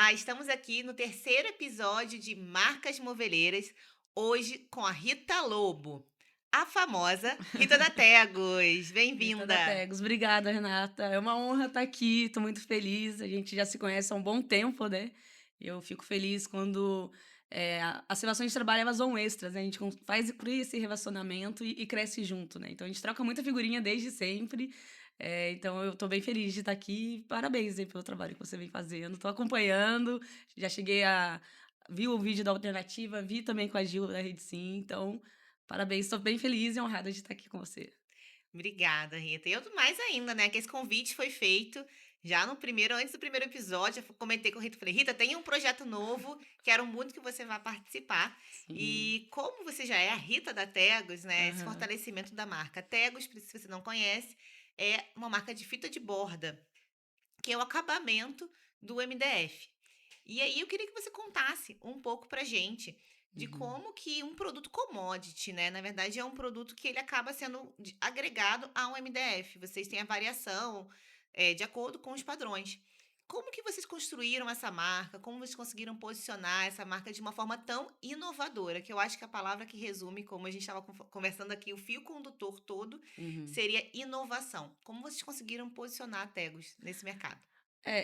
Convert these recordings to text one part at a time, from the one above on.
Olá, estamos aqui no terceiro episódio de Marcas Moveleiras, hoje com a Rita Lobo, a famosa Rita da Tegos. Rita da Bem-vinda! Tegos. Obrigada, Renata. É uma honra estar aqui, estou muito feliz. A gente já se conhece há um bom tempo, né? Eu fico feliz quando as relações de trabalho elas vão extras, né? A gente faz cria esse relacionamento e cresce junto, né? Então a gente troca muita figurinha desde sempre. Então eu estou bem feliz de estar aqui. Parabéns aí pelo trabalho que você vem fazendo. Estou acompanhando, já cheguei a. Vi o vídeo da alternativa, vi também com a Gil da Rede Sim. Então, parabéns, estou bem feliz e honrada de estar aqui com você. Obrigada, Rita. E eu mais ainda, né, que esse convite foi feito já no primeiro, antes do primeiro episódio, eu comentei com a Rita, falei, Rita, tem um projeto novo, quero muito que você vá participar. Sim. E como você já é a Rita da Tegos, né, esse Aham. fortalecimento da marca. Tegos, se você não conhece, é uma marca de fita de borda, que é o acabamento do MDF. E aí eu queria que você contasse um pouco pra gente de Uhum. como que um produto commodity, né, na verdade é um produto que ele acaba sendo agregado a um MDF. Vocês têm a variação de acordo com os padrões. Como que vocês construíram essa marca? Como vocês conseguiram posicionar essa marca de uma forma tão inovadora? Que eu acho que a palavra que resume, como a gente estava conversando aqui, o fio condutor todo Uhum. seria inovação. Como vocês conseguiram posicionar a Tegos nesse mercado?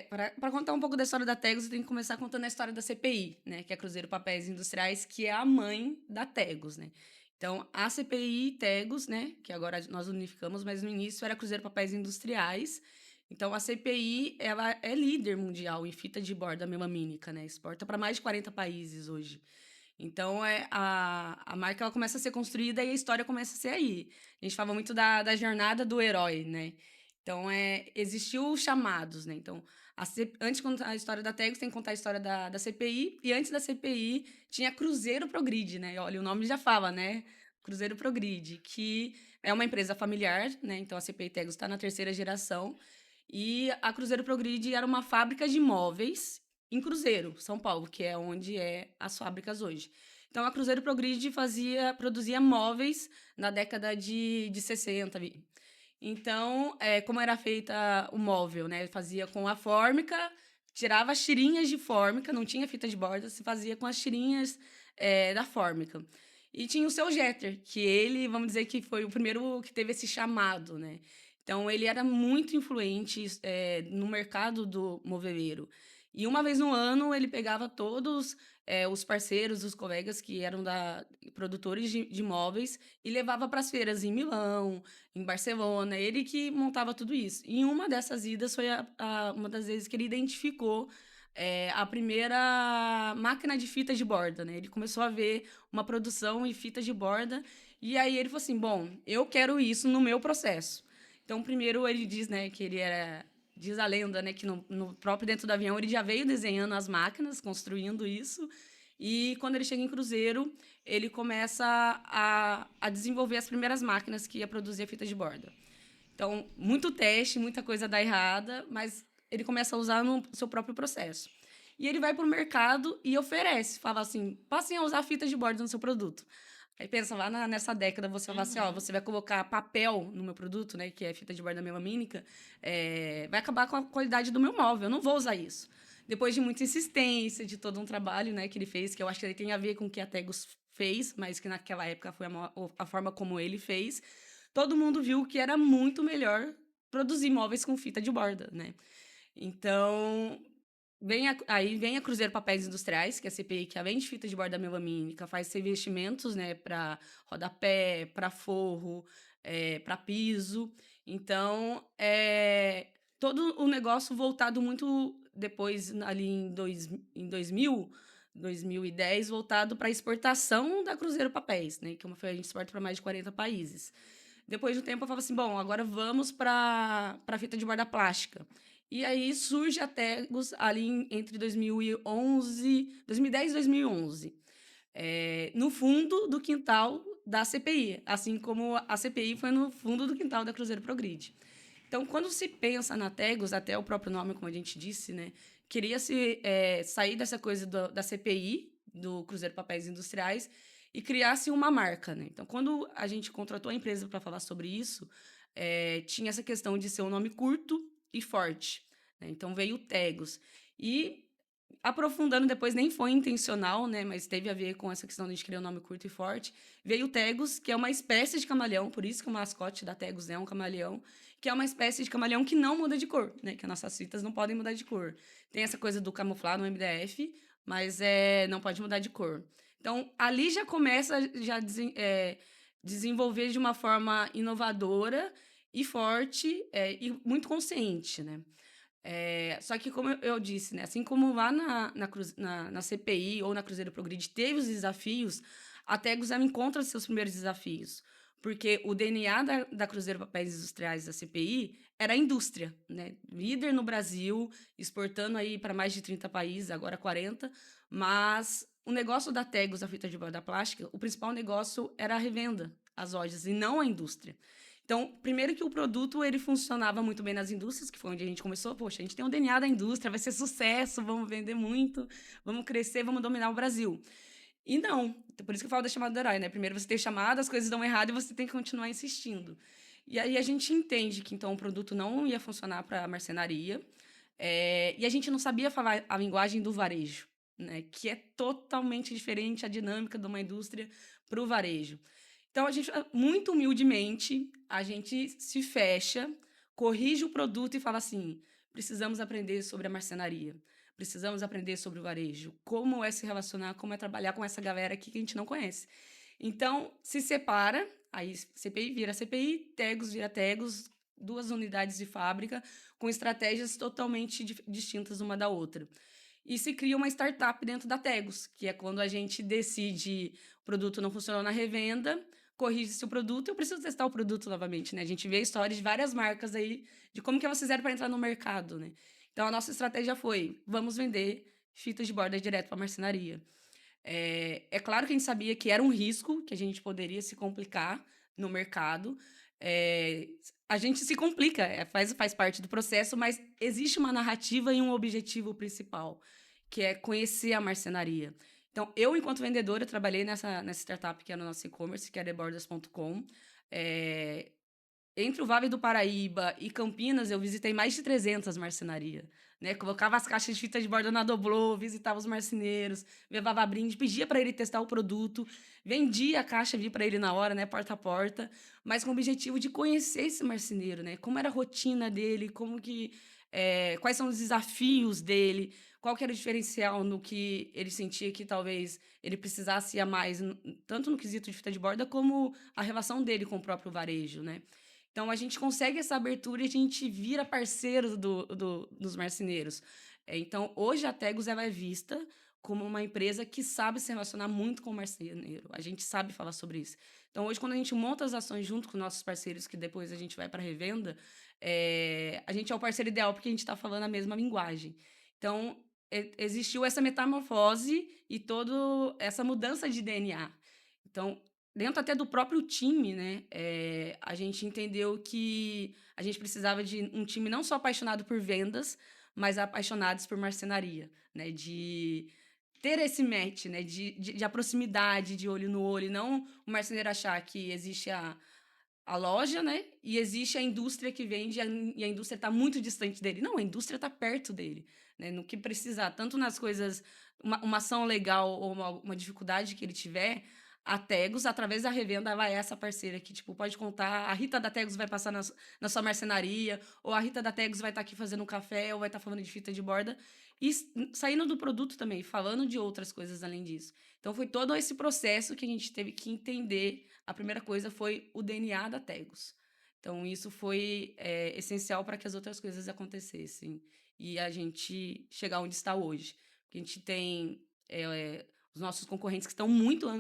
Para contar um pouco da história da Tegos, eu tenho que começar contando a história da CPI, né, que é a Cruzeiro Papéis Industriais, que é a mãe da Tegos, né. Então, a CPI Tegos, né, que agora nós unificamos, mas no início era Cruzeiro Papéis Industriais. Então, a CPI, ela é líder mundial em fita de borda melamínica, né, exporta para mais de 40 países hoje. Então, a marca ela começa a ser construída e a história começa a ser aí. A gente fala muito da jornada do herói, né. Então, existiu chamados, né. Então, antes de contar a história da Tegos, tem que contar a história da CPI, e antes da CPI tinha Cruzeiro Progride, né. E olha, o nome já fala, né, Cruzeiro Progride, que é uma empresa familiar, né, então a CPI Tegos está na terceira geração, e a Cruzeiro Progride era uma fábrica de móveis em Cruzeiro, São Paulo, que é onde as fábricas hoje. Então a Cruzeiro Progride produzia móveis na década de 60 ali. Então, como era feita o móvel, né, fazia com a fórmica, tirava as tirinhas de fórmica, não tinha fita de borda, se fazia com as tirinhas, da fórmica. E tinha o seu Jeter, que ele, vamos dizer que foi o primeiro que teve esse chamado, né. Então ele era muito influente, no mercado do moveleiro. E uma vez no ano ele pegava todos, os parceiros, os colegas que eram da produtores de móveis e levava para as feiras em Milão, em Barcelona, ele que montava tudo isso. E em uma dessas idas foi uma das vezes que ele identificou, a primeira máquina de fita de borda, né, ele começou a ver uma produção em fita de borda, e aí ele falou assim: "Bom, eu quero isso no meu processo". Então, primeiro ele diz, né, que ele era diz a lenda, né, que no próprio dentro do avião ele já veio desenhando as máquinas, construindo isso, e quando ele chega em Cruzeiro, ele começa a desenvolver as primeiras máquinas que ia produzir a fita de borda. Então, muito teste, muita coisa dá errada, mas ele começa a usar no seu próprio processo. E ele vai para o mercado e oferece, fala assim: passem a usar fita de borda no seu produto. Aí pensa lá nessa década, você fala assim: ó, Uhum. você vai colocar papel no meu produto, né, que é fita de borda melamínica, vai acabar com a qualidade do meu móvel, eu não vou usar isso. Depois de muita insistência, de todo um trabalho, né, que ele fez, que eu acho que ele tem a ver com o que a Tegos fez, mas que naquela época foi a forma como ele fez, todo mundo viu que era muito melhor produzir móveis com fita de borda, né. Então, aí vem a Cruzeiro Papéis Industriais, que é a CPI que além de fita de borda melamínica, faz revestimentos, né, para rodapé, para forro, para piso. Então, todo o negócio voltado muito depois ali em 2010, voltado para exportação da Cruzeiro Papéis, né, que a gente exporta para mais de 40 países. Depois de um tempo eu falava assim: "Bom, agora vamos para fita de borda plástica". E aí surge a Tegus ali entre 2010 e 2011, no fundo do quintal da CPI, assim como a CPI foi no fundo do quintal da Cruzeiro Progride. Então, quando se pensa na Tegus, até o próprio nome, como a gente disse, né, queria-se, sair dessa coisa da CPI, do Cruzeiro Papéis Industriais, e criar-se uma marca, né. Então, quando a gente contratou a empresa para falar sobre isso, tinha essa questão de ser um nome curto e forte, né, então veio o Tegus. E aprofundando depois, nem foi intencional, né, mas teve a ver com essa questão de a gente criar um nome curto e forte, veio o Tegus, que é uma espécie de camaleão, por isso que o mascote da Tegus é um camaleão, que é uma espécie de camaleão que não muda de cor, né, que as nossas fitas não podem mudar de cor. Tem essa coisa do camuflado no MDF, mas não pode mudar de cor. Então, ali já começa já desenvolver de uma forma inovadora e forte, e muito consciente, né. Só que como eu disse, né, assim como lá na CPI ou na Cruzeiro Progride teve os desafios, a Tegus ela encontra seus primeiros desafios, porque o DNA da Cruzeiro Papéis Industriais da CPI era a indústria, né, líder no Brasil, exportando aí para mais de 30 países, agora 40, mas o negócio da Tegus, a fita de borda plástica, o principal negócio era a revenda, as lojas, e não a indústria. Então, primeiro que o produto ele funcionava muito bem nas indústrias, que foi onde a gente começou. Poxa, a gente tem um DNA da indústria, vai ser sucesso, vamos vender muito, vamos crescer, vamos dominar o Brasil. E não, então, por isso que eu falo da chamada do herói, né? Primeiro você tem chamada, as coisas dão errado e você tem que continuar insistindo. E aí a gente entende que então o produto não ia funcionar para a marcenaria, e a gente não sabia falar a linguagem do varejo, né? Que é totalmente diferente a dinâmica de uma indústria para o varejo. Então, a gente, muito humildemente, a gente se fecha, corrige o produto e fala assim: precisamos aprender sobre a marcenaria, precisamos aprender sobre o varejo, como é se relacionar, como é trabalhar com essa galera aqui que a gente não conhece. Então, se separa, aí CPI vira CPI, Tegos vira Tegos, duas unidades de fábrica com estratégias totalmente distintas uma da outra. E se cria uma startup dentro da Tegos, que é quando a gente decide o produto não funcionou na revenda, corrige-se o produto, eu preciso testar o produto novamente, né? A gente vê histórias de várias marcas aí, de como que elas fizeram para entrar no mercado, né? Então, a nossa estratégia foi, vamos vender fitas de borda direto para marcenaria. É claro que a gente sabia que era um risco, que a gente poderia se complicar no mercado. É, a gente se complica, faz parte do processo, mas existe uma narrativa e um objetivo principal, que é conhecer a marcenaria. Então, eu, enquanto vendedora, trabalhei nessa startup que é no nosso e-commerce, que é theborders.com. É, entre o Vale do Paraíba e Campinas, eu visitei mais de 300 marcenarias, né? Colocava as caixas de fita de borda na Doblô, visitava os marceneiros, levava brinde, pedia para ele testar o produto, vendia a caixa, via para ele na hora, né? Porta a porta, mas com o objetivo de conhecer esse marceneiro, né? Como era a rotina dele, quais são os desafios dele, qual que era o diferencial no que ele sentia que talvez ele precisasse ir a mais, tanto no quesito de fita de borda, como a relação dele com o próprio varejo, né? Então a gente consegue essa abertura e a gente vira parceiro dos marceneiros. Então, hoje a Tegus ela é vista como uma empresa que sabe se relacionar muito com o marceneiro. A gente sabe falar sobre isso. Então, hoje, quando a gente monta as ações junto com nossos parceiros, que depois a gente vai para a revenda, a gente é o parceiro ideal porque a gente está falando a mesma linguagem. Então, existiu essa metamorfose e toda essa mudança de DNA. Então, dentro até do próprio time, né, a gente entendeu que a gente precisava de um time não só apaixonado por vendas, mas apaixonados por marcenaria, né, de ter esse match, né, de a proximidade, de olho no olho, não o marceneiro achar que existe a loja, né, e existe a indústria que vende e a indústria está muito distante dele. Não, a indústria está perto dele, né, no que precisar, tanto nas coisas, uma ação legal ou uma dificuldade que ele tiver, a Tegos, através da revenda, vai essa parceira que, tipo, pode contar, a Rita da Tegos vai passar na sua marcenaria, ou a Rita da Tegos vai estar aqui fazendo um café, ou vai estar falando de fita de borda, e saindo do produto também, falando de outras coisas além disso. Então, foi todo esse processo que a gente teve que entender. A primeira coisa foi o DNA da Tegos. Então, isso foi essencial para que as outras coisas acontecessem e a gente chegar onde está hoje. Porque a gente tem os nossos concorrentes que estão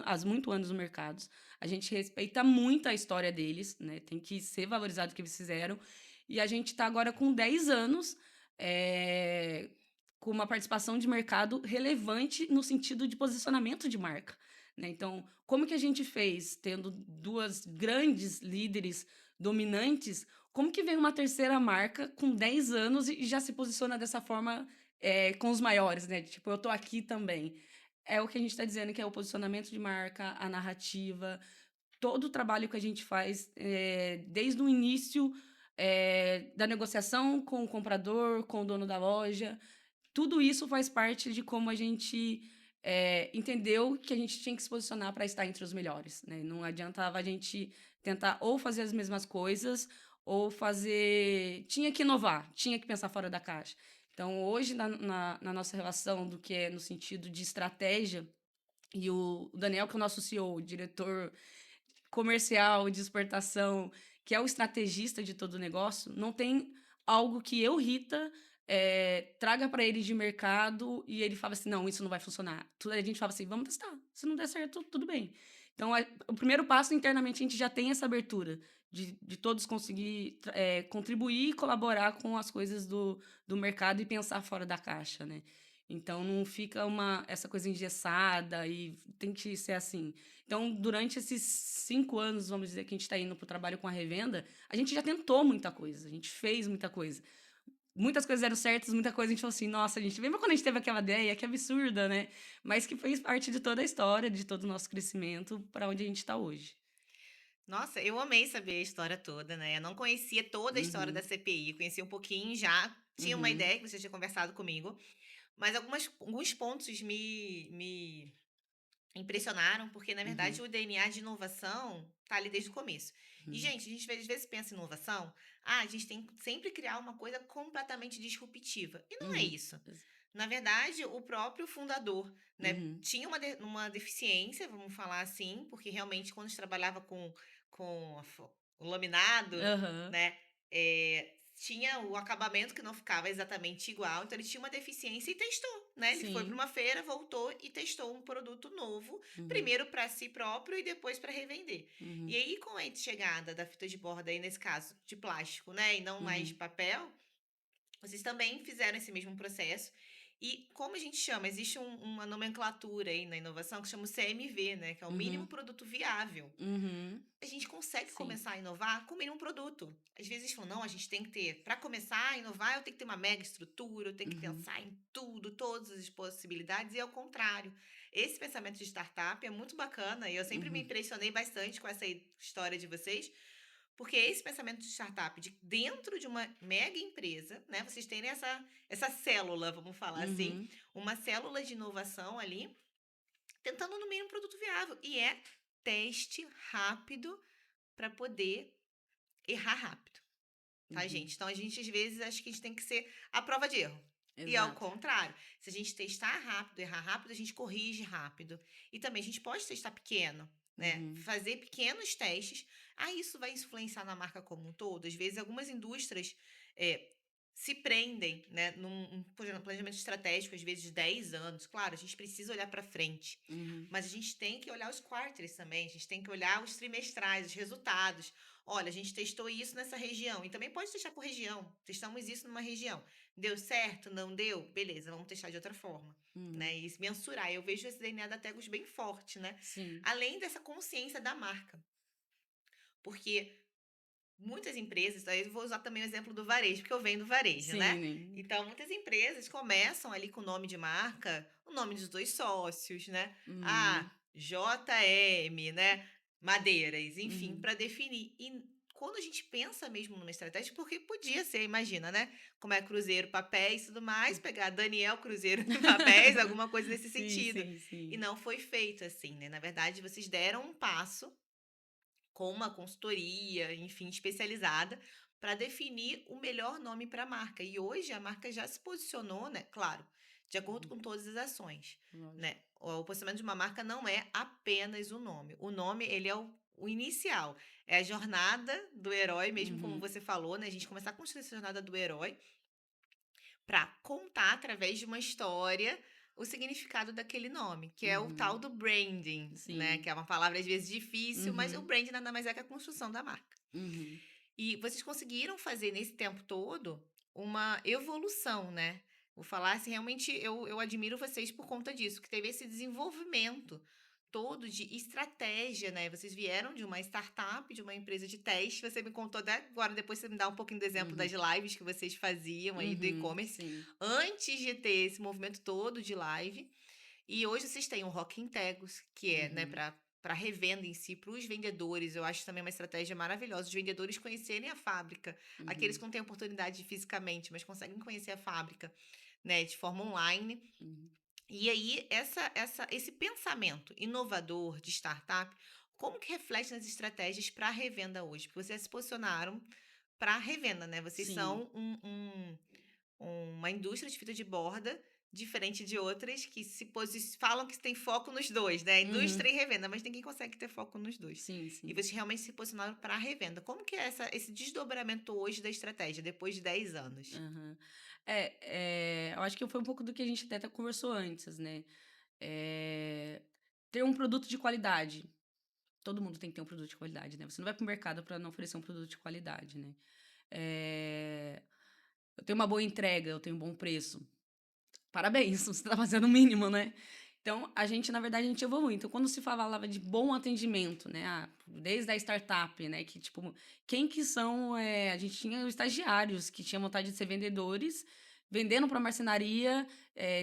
há muito anos no mercado. A gente respeita muito a história deles, né? Tem que ser valorizado o que eles fizeram. E a gente está agora com 10 anos, com uma participação de mercado relevante no sentido de posicionamento de marca, né? Então, como que a gente fez, tendo duas grandes líderes dominantes, como que vem uma terceira marca com 10 anos e já se posiciona dessa forma com os maiores, né? Tipo, eu tô aqui também. É o que a gente está dizendo, que é o posicionamento de marca, a narrativa, todo o trabalho que a gente faz desde o início da negociação com o comprador, com o dono da loja, tudo isso faz parte de como a gente entendeu que a gente tinha que se posicionar para estar entre os melhores, né? Não adiantava a gente tentar ou fazer as mesmas coisas ou fazer. Tinha que inovar, tinha que pensar fora da caixa. Então, hoje, na nossa relação do que é no sentido de estratégia, e o Daniel, que é o nosso CEO, o diretor comercial, de exportação, que é o estrategista de todo o negócio, não tem algo que eu, Rita, traga para ele de mercado e ele fala assim, não, isso não vai funcionar. A gente fala assim, vamos testar. Se não der certo, tudo bem. Então, o primeiro passo, internamente, a gente já tem essa abertura de todos conseguir contribuir e colaborar com as coisas do mercado e pensar fora da caixa, né? Então, não fica essa coisa engessada e tem que ser assim. Então, durante esses 5 anos, vamos dizer, que a gente está indo para o trabalho com a revenda, a gente já tentou muita coisa, a gente fez muita coisa. Muitas coisas eram certas, muita coisa a gente falou assim, nossa, a gente lembra quando a gente teve aquela ideia, que absurda, né? Mas que fez parte de toda a história, de todo o nosso crescimento para onde a gente está hoje. Nossa, eu amei saber a história toda, né? Eu não conhecia toda a história da Uhum, CPI, conhecia um pouquinho já, tinha uma uhum, ideia que você tinha conversado comigo, mas alguns pontos me impressionaram, porque na verdade uhum, o DNA de inovação tá ali desde o começo. E, uhum, gente, a gente às vezes pensa em inovação, a gente tem que sempre criar uma coisa completamente disruptiva. E não é uhum, isso. Na verdade, o próprio fundador, né, uhum, tinha uma deficiência, vamos falar assim, porque realmente quando a gente trabalhava com o laminado, aham, né, tinha o acabamento que não ficava exatamente igual, então ele tinha uma deficiência e testou, né? Ele foi para sim, uma feira, voltou e testou um produto novo, uhum, primeiro para si próprio e depois para revender. E uhum, aí, com a chegada da fita de borda aí nesse caso de plástico, né, e não mais uhum, papel, vocês também fizeram esse mesmo processo. E como a gente chama? Existe uma nomenclatura aí na inovação que chama o CMV, né? Que é o mínimo uhum, produto viável. uhum, A gente consegue sim, começar a inovar com o mínimo produto. Às vezes falam, não, a gente tem que ter, para começar a inovar, eu tenho que ter uma mega estrutura, eu tenho que uhum, pensar em tudo, todas as possibilidades, e ao contrário. Esse pensamento de startup é muito bacana e eu sempre me uhum, impressionei bastante com essa história de vocês, porque esse pensamento de startup, de dentro de uma mega empresa, né? Vocês terem essa célula, vamos falar assim, uhum, uma célula de inovação ali, tentando no mínimo produto viável. E é teste rápido para poder errar rápido, tá, uhum, gente? Então a gente, às vezes, acha que a gente tem que ser a prova de erro. E ao exato. contrário, se a gente testar rápido, errar rápido, a gente corrige rápido. E também a gente pode testar pequeno, né? Uhum, Fazer pequenos testes. Isso vai influenciar na marca como um todo. Às vezes, algumas indústrias é, se prendem, né, num planejamento estratégico, às vezes, de 10 anos. Claro, a gente precisa olhar para frente. uhum, Mas a gente tem que olhar os quarters também, a gente tem que olhar os trimestrais, os resultados. Olha, a gente testou isso nessa região, e também pode testar por região. Testamos isso numa região. Deu certo? Não deu? Beleza, vamos testar de outra forma. uhum, Né? E mensurar. Eu vejo esse DNA da Tegos bem forte, né? sim. Além dessa consciência da marca. Porque muitas empresas, aí eu vou usar também o exemplo do varejo, porque eu venho do varejo, Sim, né? né. Então, muitas empresas começam ali com o nome de marca, o nome dos dois sócios, né? Uhum, JM, né? Madeiras, enfim, uhum, para definir. E quando a gente pensa mesmo numa estratégia, porque podia ser, imagina, né? Como é Cruzeiro, papéis e tudo mais, pegar Daniel Cruzeiro papéis, alguma coisa nesse sim, sentido. sim, E sim. não foi feito assim, né? Na verdade, vocês deram um passo com uma consultoria, enfim, especializada, para definir o melhor nome para a marca. E hoje a marca já se posicionou, né? Claro, de acordo Uhum, com todas as ações, lógico. né? O posicionamento de uma marca não é apenas o nome. O nome, ele é o inicial. É a jornada do herói, mesmo como Uhum, você falou, né? A gente começar a construir essa jornada do herói para contar através de uma história o significado daquele nome, que é o tal uhum, do branding, né? sim. Que é uma palavra às vezes difícil, mas o Uhum, branding nada mais é que a construção da marca. uhum, E vocês conseguiram fazer nesse tempo todo uma evolução, né? Vou falar assim, realmente eu admiro vocês por conta disso, que teve esse desenvolvimento todo de estratégia, né? Vocês vieram de uma startup, de uma empresa de teste, você me contou até agora, depois você me dá um pouquinho do exemplo das uhum, lives que vocês faziam aí do uhum, e-commerce, sim. antes de ter esse movimento todo de live. E hoje vocês têm o Rock in Tegos, que é, né, Uhum, para revenda em si, para os vendedores, eu acho também uma estratégia maravilhosa, os vendedores conhecerem a fábrica, aqueles que uhum, não têm oportunidade fisicamente, mas conseguem conhecer a fábrica, né, de forma online. Uhum. E aí, esse pensamento inovador de startup, como que reflete nas estratégias para a revenda hoje? Porque vocês se posicionaram para a revenda, né? Vocês Sim. são uma indústria de fita de borda, diferente de outras que falam que tem foco nos dois, né? Uhum. Indústria e revenda, mas ninguém consegue ter foco nos dois. Sim, E sim. vocês realmente se posicionaram para a revenda. Como que é esse desdobramento hoje da estratégia, depois de 10 anos? Aham. Eu acho que foi um pouco do que a gente até conversou antes, né. Eh, Ter um produto de qualidade. Todo mundo tem que ter um produto de qualidade, né. Você não vai para o mercado para não oferecer um produto de qualidade, né. Eh, eu tenho uma boa entrega, eu tenho um bom preço. Parabéns, você está fazendo o mínimo, né. Então, a gente, na verdade, a gente evolui. Então, quando se falava de bom atendimento, né, desde a startup, né, que tipo, quem que são, a gente tinha estagiários que tinham vontade de ser vendedores, vendendo para marcenaria,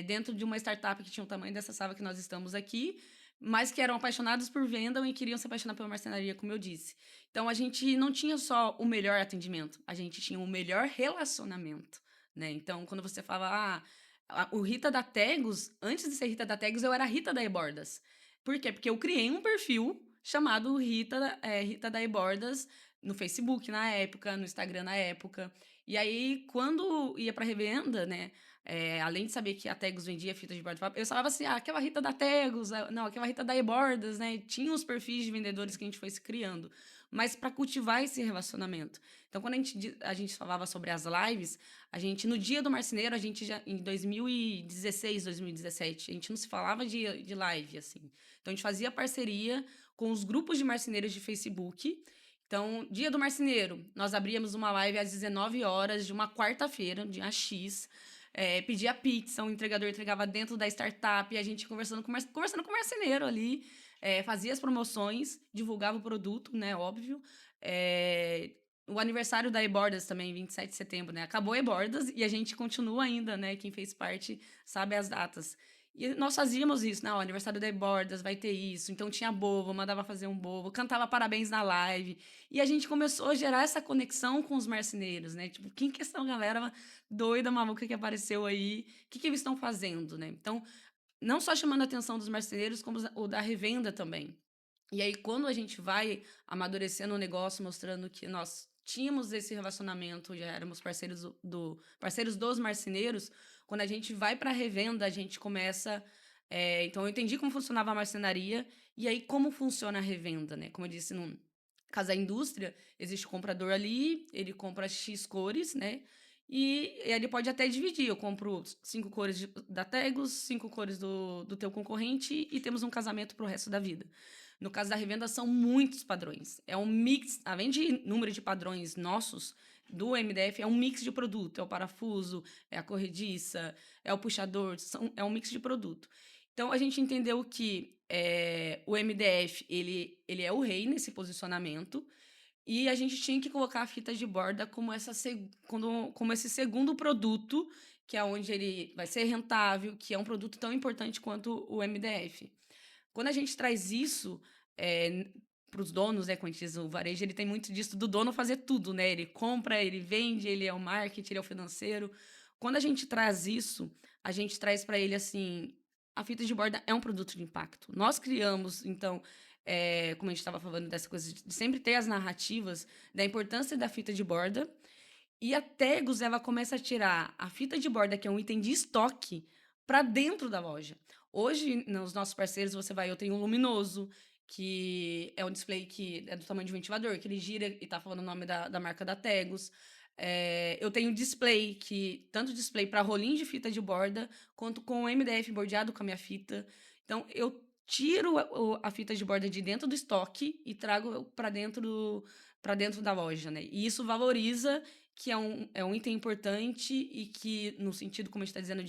dentro de uma startup que tinha o tamanho dessa sala que nós estamos aqui, mas que eram apaixonados por venda e queriam se apaixonar pela marcenaria, como eu disse. Então, a gente não tinha só o melhor atendimento, a gente tinha o melhor relacionamento, né. Então, quando você fala: o Rita da Tegos, antes de ser Rita da Tegos, eu era Rita da Ebordas. Por quê? Porque eu criei um perfil chamado Rita da Ebordas no Facebook na época, no Instagram na época. E aí, quando ia pra revenda, né, além de saber que a Tegos vendia fita de borda, eu falava assim: "Ah, aquela Rita da Tegos, não, aquela Rita da Ebordas", né, tinha os perfis de vendedores que a gente foi se criando, mas para cultivar esse relacionamento. Então, quando a gente falava sobre as lives, a gente, no dia do marceneiro, a gente já, em 2016, 2017, a gente não se falava de live, assim. Então, a gente fazia parceria com os grupos de marceneiros de Facebook. Então, dia do marceneiro, nós abríamos uma live às 19 horas de uma quarta-feira, dia X, pedia pizza, o entregador entregava dentro da startup, e a gente conversando com o marceneiro ali, fazia as promoções, divulgava o produto, né, óbvio. É, o aniversário da E-Bordas também, 27 de setembro, né? Acabou a E-Bordas e a gente continua ainda, né? Quem fez parte sabe as datas. E nós fazíamos isso, né? O aniversário da E-Bordas vai ter isso. Então tinha bovo, mandava fazer um bovo, cantava parabéns na live. E a gente começou a gerar essa conexão com os marceneiros, né? Tipo, quem que é essa galera doida, maluca que apareceu aí? O que que eles estão fazendo, né? Então, não só chamando a atenção dos marceneiros, como o da revenda também. E aí, quando a gente vai amadurecendo o negócio, mostrando que nós tínhamos esse relacionamento, já éramos parceiros dos marceneiros, quando a gente vai para a revenda, a gente começa. Então, eu entendi como funcionava a marcenaria e aí como funciona a revenda, né? Como eu disse, no caso da indústria, existe o comprador ali, ele compra X cores, né? E ele pode até dividir. Eu compro 5 cores da Tegos, 5 cores do teu concorrente e temos um casamento para o resto da vida. No caso da revenda, são muitos padrões. É um mix, além de número de padrões nossos, do MDF, é um mix de produto. É o parafuso, é a corrediça, é o puxador, é um mix de produto. Então, a gente entendeu que o MDF, ele é o rei nesse posicionamento, e a gente tinha que colocar a fita de borda como esse segundo produto, que é onde ele vai ser rentável, que é um produto tão importante quanto o MDF. Quando a gente traz isso, para os donos, né, quando a gente diz o varejo, ele tem muito disso do dono fazer tudo, né? Ele compra, ele vende, ele é o marketing, ele é o financeiro. Quando a gente traz isso, a gente traz para ele assim, a fita de borda é um produto de impacto. Nós criamos, então, como a gente estava falando dessa coisa de sempre ter as narrativas da importância da fita de borda, e a Tegos, ela começa a tirar a fita de borda, que é um item de estoque, para dentro da loja. Hoje, nos nossos parceiros, você vai, eu tenho um luminoso, que é um display que é do tamanho de um ventilador, que ele gira e tá falando o nome da marca da Tegos. Eu tenho display, tanto display para rolinho de fita de borda, quanto com o MDF bordeado com a minha fita. Então, eu tiro a fita de borda de dentro do estoque e trago para dentro da loja, né? E isso valoriza que é um item importante e que, no sentido, como a gente está dizendo,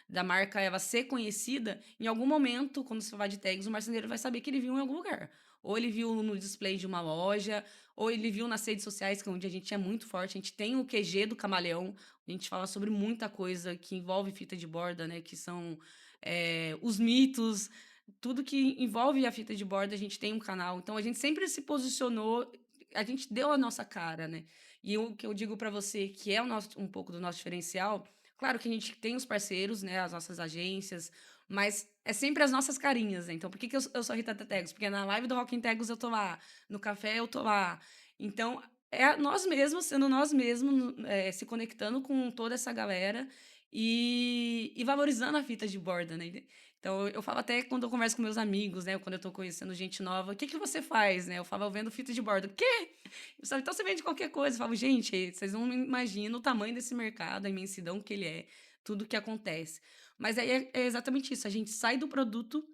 da marca ela ser conhecida, em algum momento, quando você vai de tags, o marceneiro vai saber que ele viu em algum lugar. Ou ele viu no display de uma loja, ou ele viu nas redes sociais, que é onde a gente é muito forte. A gente tem o QG do Camaleão, a gente fala sobre muita coisa que envolve fita de borda, né? Que são os mitos, tudo que envolve a fita de borda, a gente tem um canal. Então, a gente sempre se posicionou, a gente deu a nossa cara, né? E o que eu digo para você, que é um pouco do nosso diferencial, Claro que a gente tem os parceiros, né, as nossas agências, mas é sempre as nossas carinhas, né. Então por que que eu sou a Rita da Tegos? Porque na live do Rock in Tegos eu tô lá, no café eu tô lá. Então é nós mesmos, sendo nós mesmos, se conectando com toda essa galera e valorizando a fita de borda, né. Então eu falo até quando eu converso com meus amigos, né, quando eu tô conhecendo gente nova: "O que que você faz?", né, eu falo: "Eu vendo fita de borda". "O quê?". Eu falo: "Então você vende qualquer coisa". Eu falo: "Gente, vocês não imaginam o tamanho desse mercado, a imensidão que ele é, tudo que acontece". Mas aí é exatamente isso, a gente sai do produto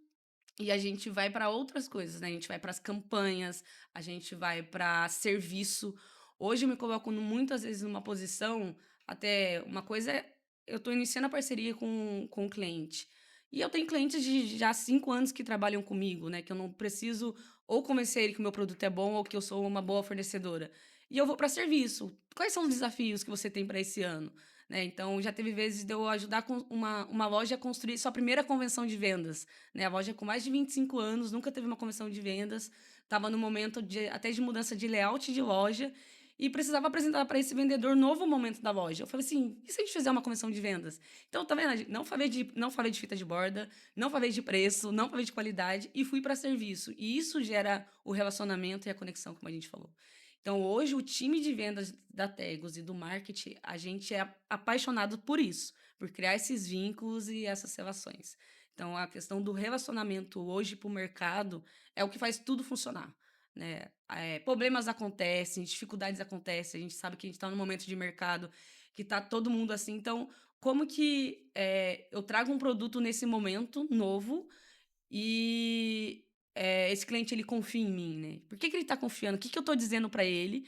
e a gente vai para outras coisas, né, a gente vai para as campanhas, a gente vai para serviço. Hoje eu me coloco muitas vezes numa posição, até uma coisa é, eu estou iniciando a parceria com o cliente, e eu tenho clientes de já 5 anos que trabalham comigo, né, que eu não preciso ou convencer ele que o meu produto é bom ou que eu sou uma boa fornecedora. E eu vou para serviço. Quais são os desafios que você tem para esse ano? Né, então já teve vezes de eu ajudar com uma loja a construir sua primeira convenção de vendas, né, a loja com mais de 25 anos, nunca teve uma convenção de vendas, estava no momento de até de mudança de layout de loja, e precisava apresentar para esse vendedor novo momento da loja. Eu falei assim: "E se a gente fizer uma convenção de vendas?". Então, tá vendo, não falei de fita de borda, não falei de preço, não falei de qualidade e fui para serviço. E isso gera o relacionamento e a conexão, como a gente falou. Então, hoje, o time de vendas da Tegos e do marketing, a gente é apaixonado por isso, por criar esses vínculos e essas relações. Então, a questão do relacionamento hoje para o mercado é o que faz tudo funcionar, né? Problemas acontecem, dificuldades acontecem, a gente sabe que a gente está num momento de mercado que está todo mundo assim. Então, como que eu trago um produto nesse momento novo e, esse cliente ele confia em mim, né. Por que que ele tá confiando? O que que eu tô dizendo pra ele?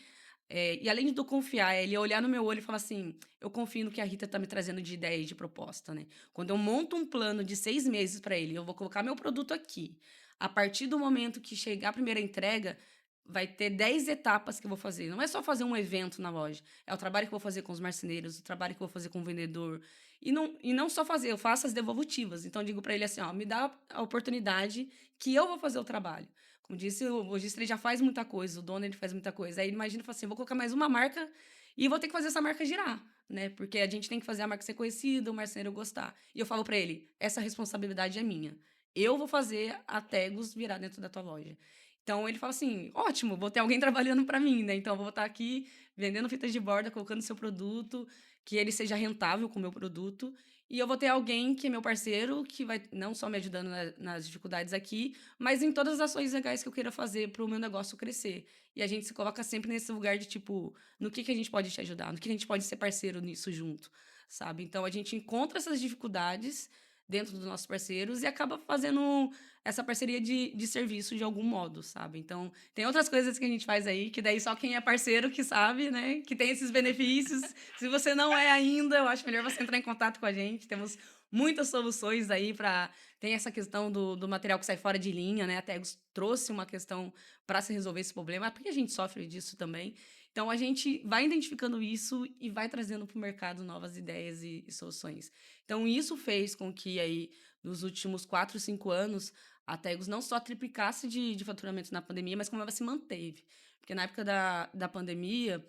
E além de eu confiar, ele olhar no meu olho e falar assim: "Eu confio no que a Rita tá me trazendo de ideia e de proposta", né. Quando eu monto um plano de 6 meses pra ele, eu vou colocar meu produto aqui, a partir do momento que chegar a primeira entrega, vai ter 10 etapas que eu vou fazer. Não é só fazer um evento na loja, é o trabalho que eu vou fazer com os marceneiros, o trabalho que eu vou fazer com o vendedor, e não só fazer, eu faço as devolutivas. Então eu digo para ele assim: "Ó, me dá a oportunidade que eu vou fazer o trabalho". Como disse, o lojista ele já faz muita coisa, o dono ele faz muita coisa. Aí ele imagina e fala assim: "Eu vou colocar mais uma marca e vou ter que fazer essa marca girar", né, porque a gente tem que fazer a marca ser conhecida, o marceneiro gostar. E eu falo para ele: "Essa responsabilidade é minha. Eu vou fazer a Tegos virar dentro da tua loja". Então ele fala assim: "Ótimo, vou ter alguém trabalhando para mim, né, então eu vou estar aqui vendendo fitas de borda, colocando seu produto, que ele seja rentável com o meu produto, e eu vou ter alguém que é meu parceiro, que vai não só me ajudando nas dificuldades aqui, mas em todas as ações legais que eu queira fazer para o meu negócio crescer". E a gente se coloca sempre nesse lugar de tipo: "No que a gente pode te ajudar? No que a gente pode ser parceiro nisso junto?", sabe. Então a gente encontra essas dificuldades dentro dos nossos parceiros e acaba fazendo essa parceria de serviço de algum modo, sabe. Então, tem outras coisas que a gente faz aí, que daí só quem é parceiro que sabe, né, que tem esses benefícios. Se você não é ainda, eu acho melhor você entrar em contato com a gente, temos muitas soluções aí para, tem essa questão do material que sai fora de linha, né, a Tegus trouxe uma questão para se resolver esse problema, porque a gente sofre disso também. Então a gente vai identificando isso e vai trazendo para o mercado novas ideias e soluções. Então isso fez com que aí, nos últimos 4, 5 anos, a Tegus não só triplicasse de faturamento na pandemia, mas como ela se manteve. Porque na época da pandemia,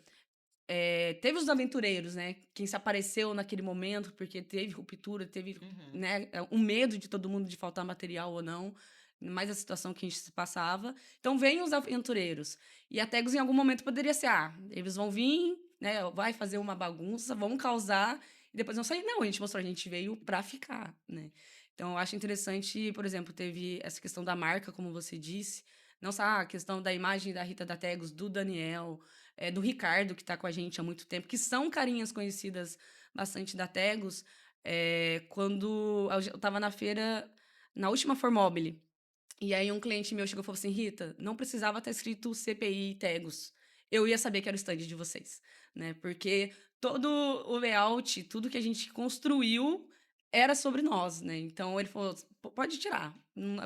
teve os aventureiros, né, quem se apareceu naquele momento, porque teve ruptura, teve, Uhum. né, um medo de todo mundo de faltar material ou não, mais a situação que a gente se passava. Então vem os aventureiros. E a Tegus em algum momento poderia ser: "Ah, eles vão vir, né, vai fazer uma bagunça, vão causar e depois vão sair". Não, a gente mostrou, a gente veio pra ficar, né. Então eu acho interessante, por exemplo, teve essa questão da marca, como você disse, não só a questão da imagem da Rita da Tegus, do Daniel, do Ricardo, que está com a gente há muito tempo, que são carinhas conhecidas bastante da Tegos. Quando eu estava na feira, na última Formobile, e aí um cliente meu chegou e falou assim: "Rita, não precisava estar escrito CPI Tegos. Eu ia saber que era o stand de vocês", né, porque todo o layout, tudo que a gente construiu era sobre nós, né. Então ele falou: Pode tirar,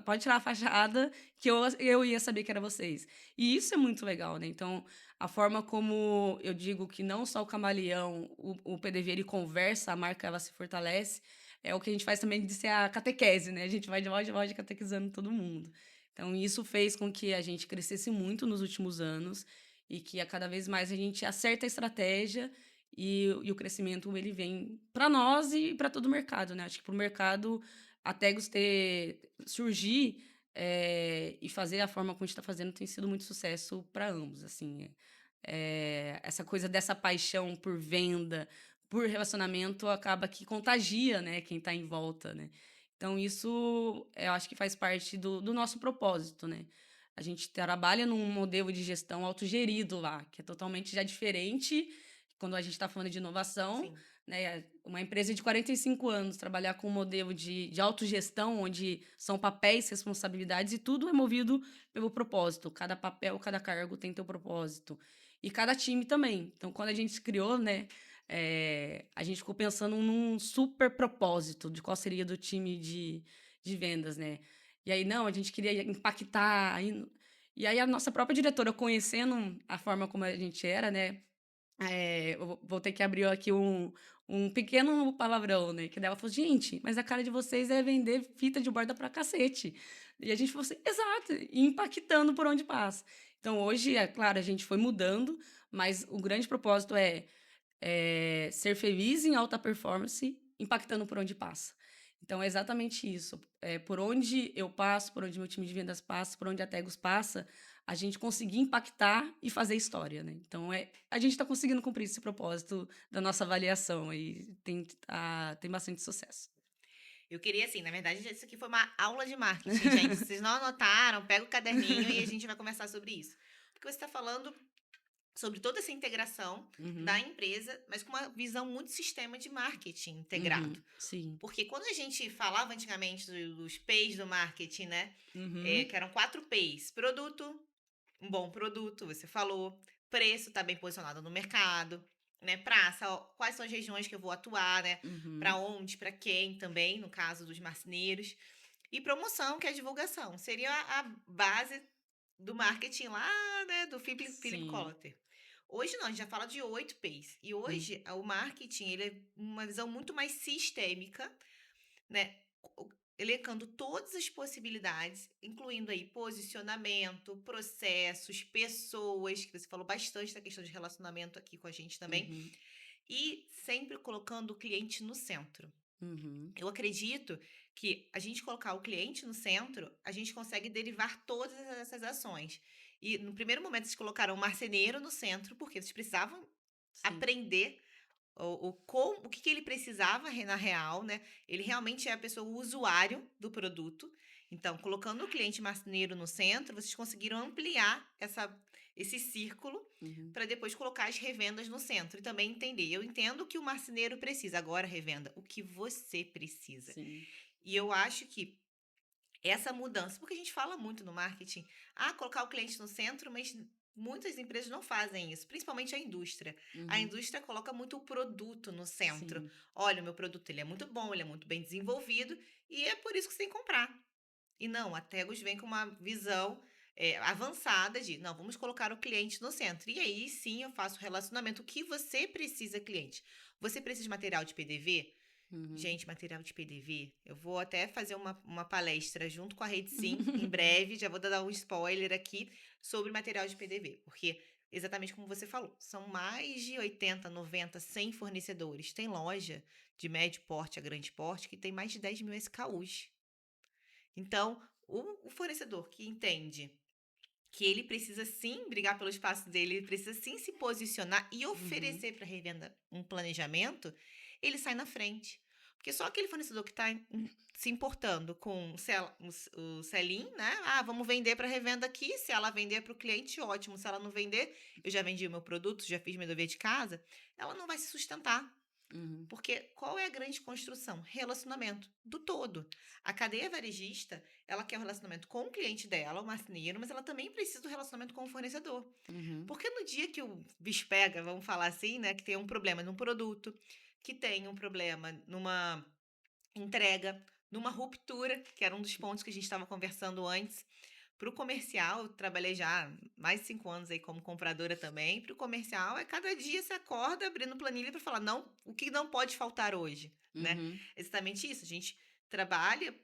pode tirar a fachada que eu ia saber que era vocês". E isso é muito legal, né. Então, a forma como eu digo que não só o Camaleão, o PDV ele conversa, a marca ela se fortalece, é o que a gente faz também de ser a catequese, né, a gente vai de loja em loja catequizando todo mundo. Então isso fez com que a gente crescesse muito nos últimos anos e que a cada vez mais a gente acerta a estratégia e o crescimento ele vem para nós e para todo o mercado, né. Acho que para o mercado, a Tegos surgir, e fazer a forma como a gente está fazendo tem sido muito sucesso para ambos, assim. Essa coisa dessa paixão por venda, por relacionamento, acaba que contagia, né, quem está em volta, né. Então isso, eu acho que faz parte do nosso propósito, né. A gente trabalha num modelo de gestão autogerido lá, que é totalmente já diferente quando a gente está falando de inovação, Sim. né, uma empresa de 45 anos trabalhar com um modelo de autogestão, onde são papéis, responsabilidades e tudo é movido pelo propósito. Cada papel, cada cargo tem teu propósito. E cada time também. Então, quando a gente se criou, né, a gente ficou pensando num super propósito de qual seria do time de vendas, né. E aí, não, a gente queria impactar, e aí a nossa própria diretora, conhecendo a forma como a gente era, né, eu vou ter que abrir aqui um pequeno palavrão, né, que daí ela falou: "Gente, mas a cara de vocês é vender fita de borda pra cacete". E a gente falou assim: "Exato", e impactando por onde passa. Então hoje, é claro, a gente foi mudando, mas o grande propósito é ser feliz em alta performance, impactando por onde passa. Então é exatamente isso. Por onde eu passo, por onde meu time de vendas passa, por onde a Tegos passa, a gente conseguir impactar e fazer história, né. Então a gente está conseguindo cumprir esse propósito da nossa avaliação e tem bastante sucesso. Eu queria, assim, na verdade, isso aqui foi uma aula de marketing, gente. Se vocês não anotaram, pega o caderninho e a gente vai conversar sobre isso. Porque você está falando sobre toda essa integração da Uhum, empresa, mas com uma visão muito sistema de marketing integrado. uhum, sim. Porque quando a gente falava antigamente dos P's do marketing, né? Uhum, Que eram 4 P's: produto, um bom produto, você falou, preço, tá bem posicionado no mercado, né? Praça, ó, quais são as regiões que eu vou atuar, né? Para uhum, onde, para quem também, no caso dos marceneiros. E promoção, que é a divulgação. Seria a base do marketing lá, né, do Philip sim. Kotler. Hoje não, a gente já fala de 8 P's. E Hum, hoje o marketing ele é uma visão muito mais sistêmica, né? Elencando todas as possibilidades, incluindo aí posicionamento, processos, pessoas, que você falou bastante da questão de relacionamento aqui com a gente também, uhum, e sempre colocando o cliente no centro. uhum, Eu acredito que a gente colocar o cliente no centro, a gente consegue derivar todas essas ações. E no primeiro momento vocês colocaram o marceneiro no centro, porque vocês precisavam sim. aprender o que que ele precisava na real, né? Ele realmente é a pessoa, o usuário do produto. Então, colocando o cliente marceneiro no centro, vocês conseguiram ampliar esse círculo Uhum, para depois colocar as revendas no centro e também entender. Eu entendo o que o marceneiro precisa, agora revenda, o que você precisa. sim. E eu acho que essa mudança, porque a gente fala muito no marketing, colocar o cliente no centro, mas muitas empresas não fazem isso, principalmente a indústria. A Uhum, indústria coloca muito o produto no centro. sim. Olha, o meu produto ele é muito bom, ele é muito bem desenvolvido e é por isso que você tem que comprar. E não, a Tegos vem com uma visão avançada de, não, vamos colocar o cliente no centro. E aí sim eu faço o relacionamento. O que você precisa, cliente? Você precisa de material de PDV? Uhum. Gente, material de PDV, eu vou até fazer uma palestra junto com a Rede Sim, em breve, já vou dar um spoiler aqui sobre material de PDV, porque exatamente como você falou, são mais de 80, 90, 100 fornecedores. Tem loja de médio porte a grande porte que tem mais de 10 mil SKUs. Então, o fornecedor que entende que ele precisa sim brigar pelo espaço dele, ele precisa sim se posicionar e Uhum, oferecer para a revenda um planejamento, ele sai na frente. Porque só aquele fornecedor que está se importando com o sell-in, né? Vamos vender para revenda aqui. Se ela vender para o cliente, ótimo. Se ela não vender, eu já vendi o meu produto, já fiz meu dever de casa, ela não vai se sustentar. uhum, Porque qual é a grande construção? Relacionamento do todo. A cadeia varejista, ela quer o relacionamento com o cliente dela, o marceneiro, mas ela também precisa do relacionamento com o fornecedor. uhum, Porque no dia que o bicho pega, vamos falar assim, né, que tem um problema num produto, que tem um problema numa entrega, numa ruptura, que era um dos pontos que a gente estava conversando antes. Para o comercial, eu trabalhei já mais de 5 anos aí como compradora também. Para o comercial, é cada dia você acorda abrindo planilha para falar, não, o que não pode faltar hoje, né? uhum, Exatamente isso. A gente trabalha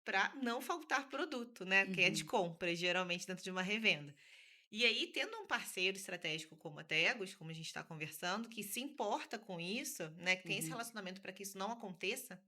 para não faltar produto, né? Que é de uhum, compra, geralmente dentro de uma revenda. E aí, tendo um parceiro estratégico como a Tegos, como a gente está conversando, que se importa com isso, né, que tem esse Uhum, relacionamento para que isso não aconteça,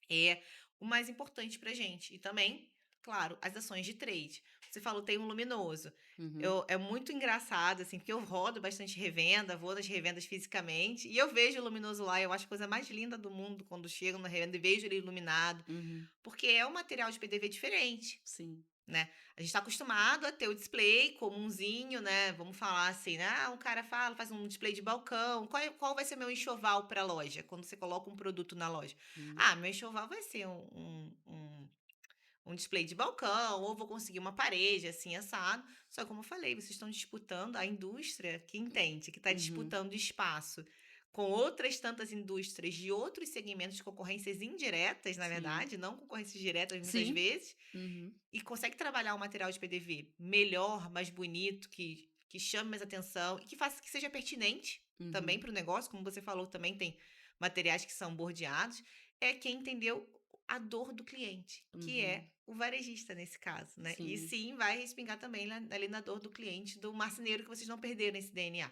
é o mais importante pra gente. E também, claro, as ações de trade. Você falou, tem um luminoso. uhum, É muito engraçado, assim, porque eu rodo bastante revenda, vou nas revendas fisicamente, e eu vejo o luminoso lá, eu acho a coisa mais linda do mundo quando chego na revenda e vejo ele iluminado, uhum. porque é um material de PDV diferente. Sim. Né? A gente está acostumado a ter o display comunzinho, né? Vamos falar assim, né? Ah, um cara fala, faz um display de balcão. Qual vai ser meu enxoval para a loja? Quando você coloca um produto na loja? Uhum, Ah, meu enxoval vai ser um display de balcão, ou vou conseguir uma parede assim, assado. Só que, como eu falei, vocês estão disputando a indústria que entende, que está uhum. disputando espaço com outras tantas indústrias de outros segmentos de concorrências indiretas, na Sim. verdade, não concorrências diretas muitas Sim. vezes, Uhum, e consegue trabalhar um material de PDV melhor, mais bonito, que chame mais atenção e que faça que seja pertinente também uhum, para o negócio, como você falou, também tem materiais que são bordeados, é quem entendeu a dor do cliente, que uhum. é o varejista nesse caso, né? E Sim. sim, vai respingar também ali na dor do cliente, do marceneiro que vocês não perderam esse DNA.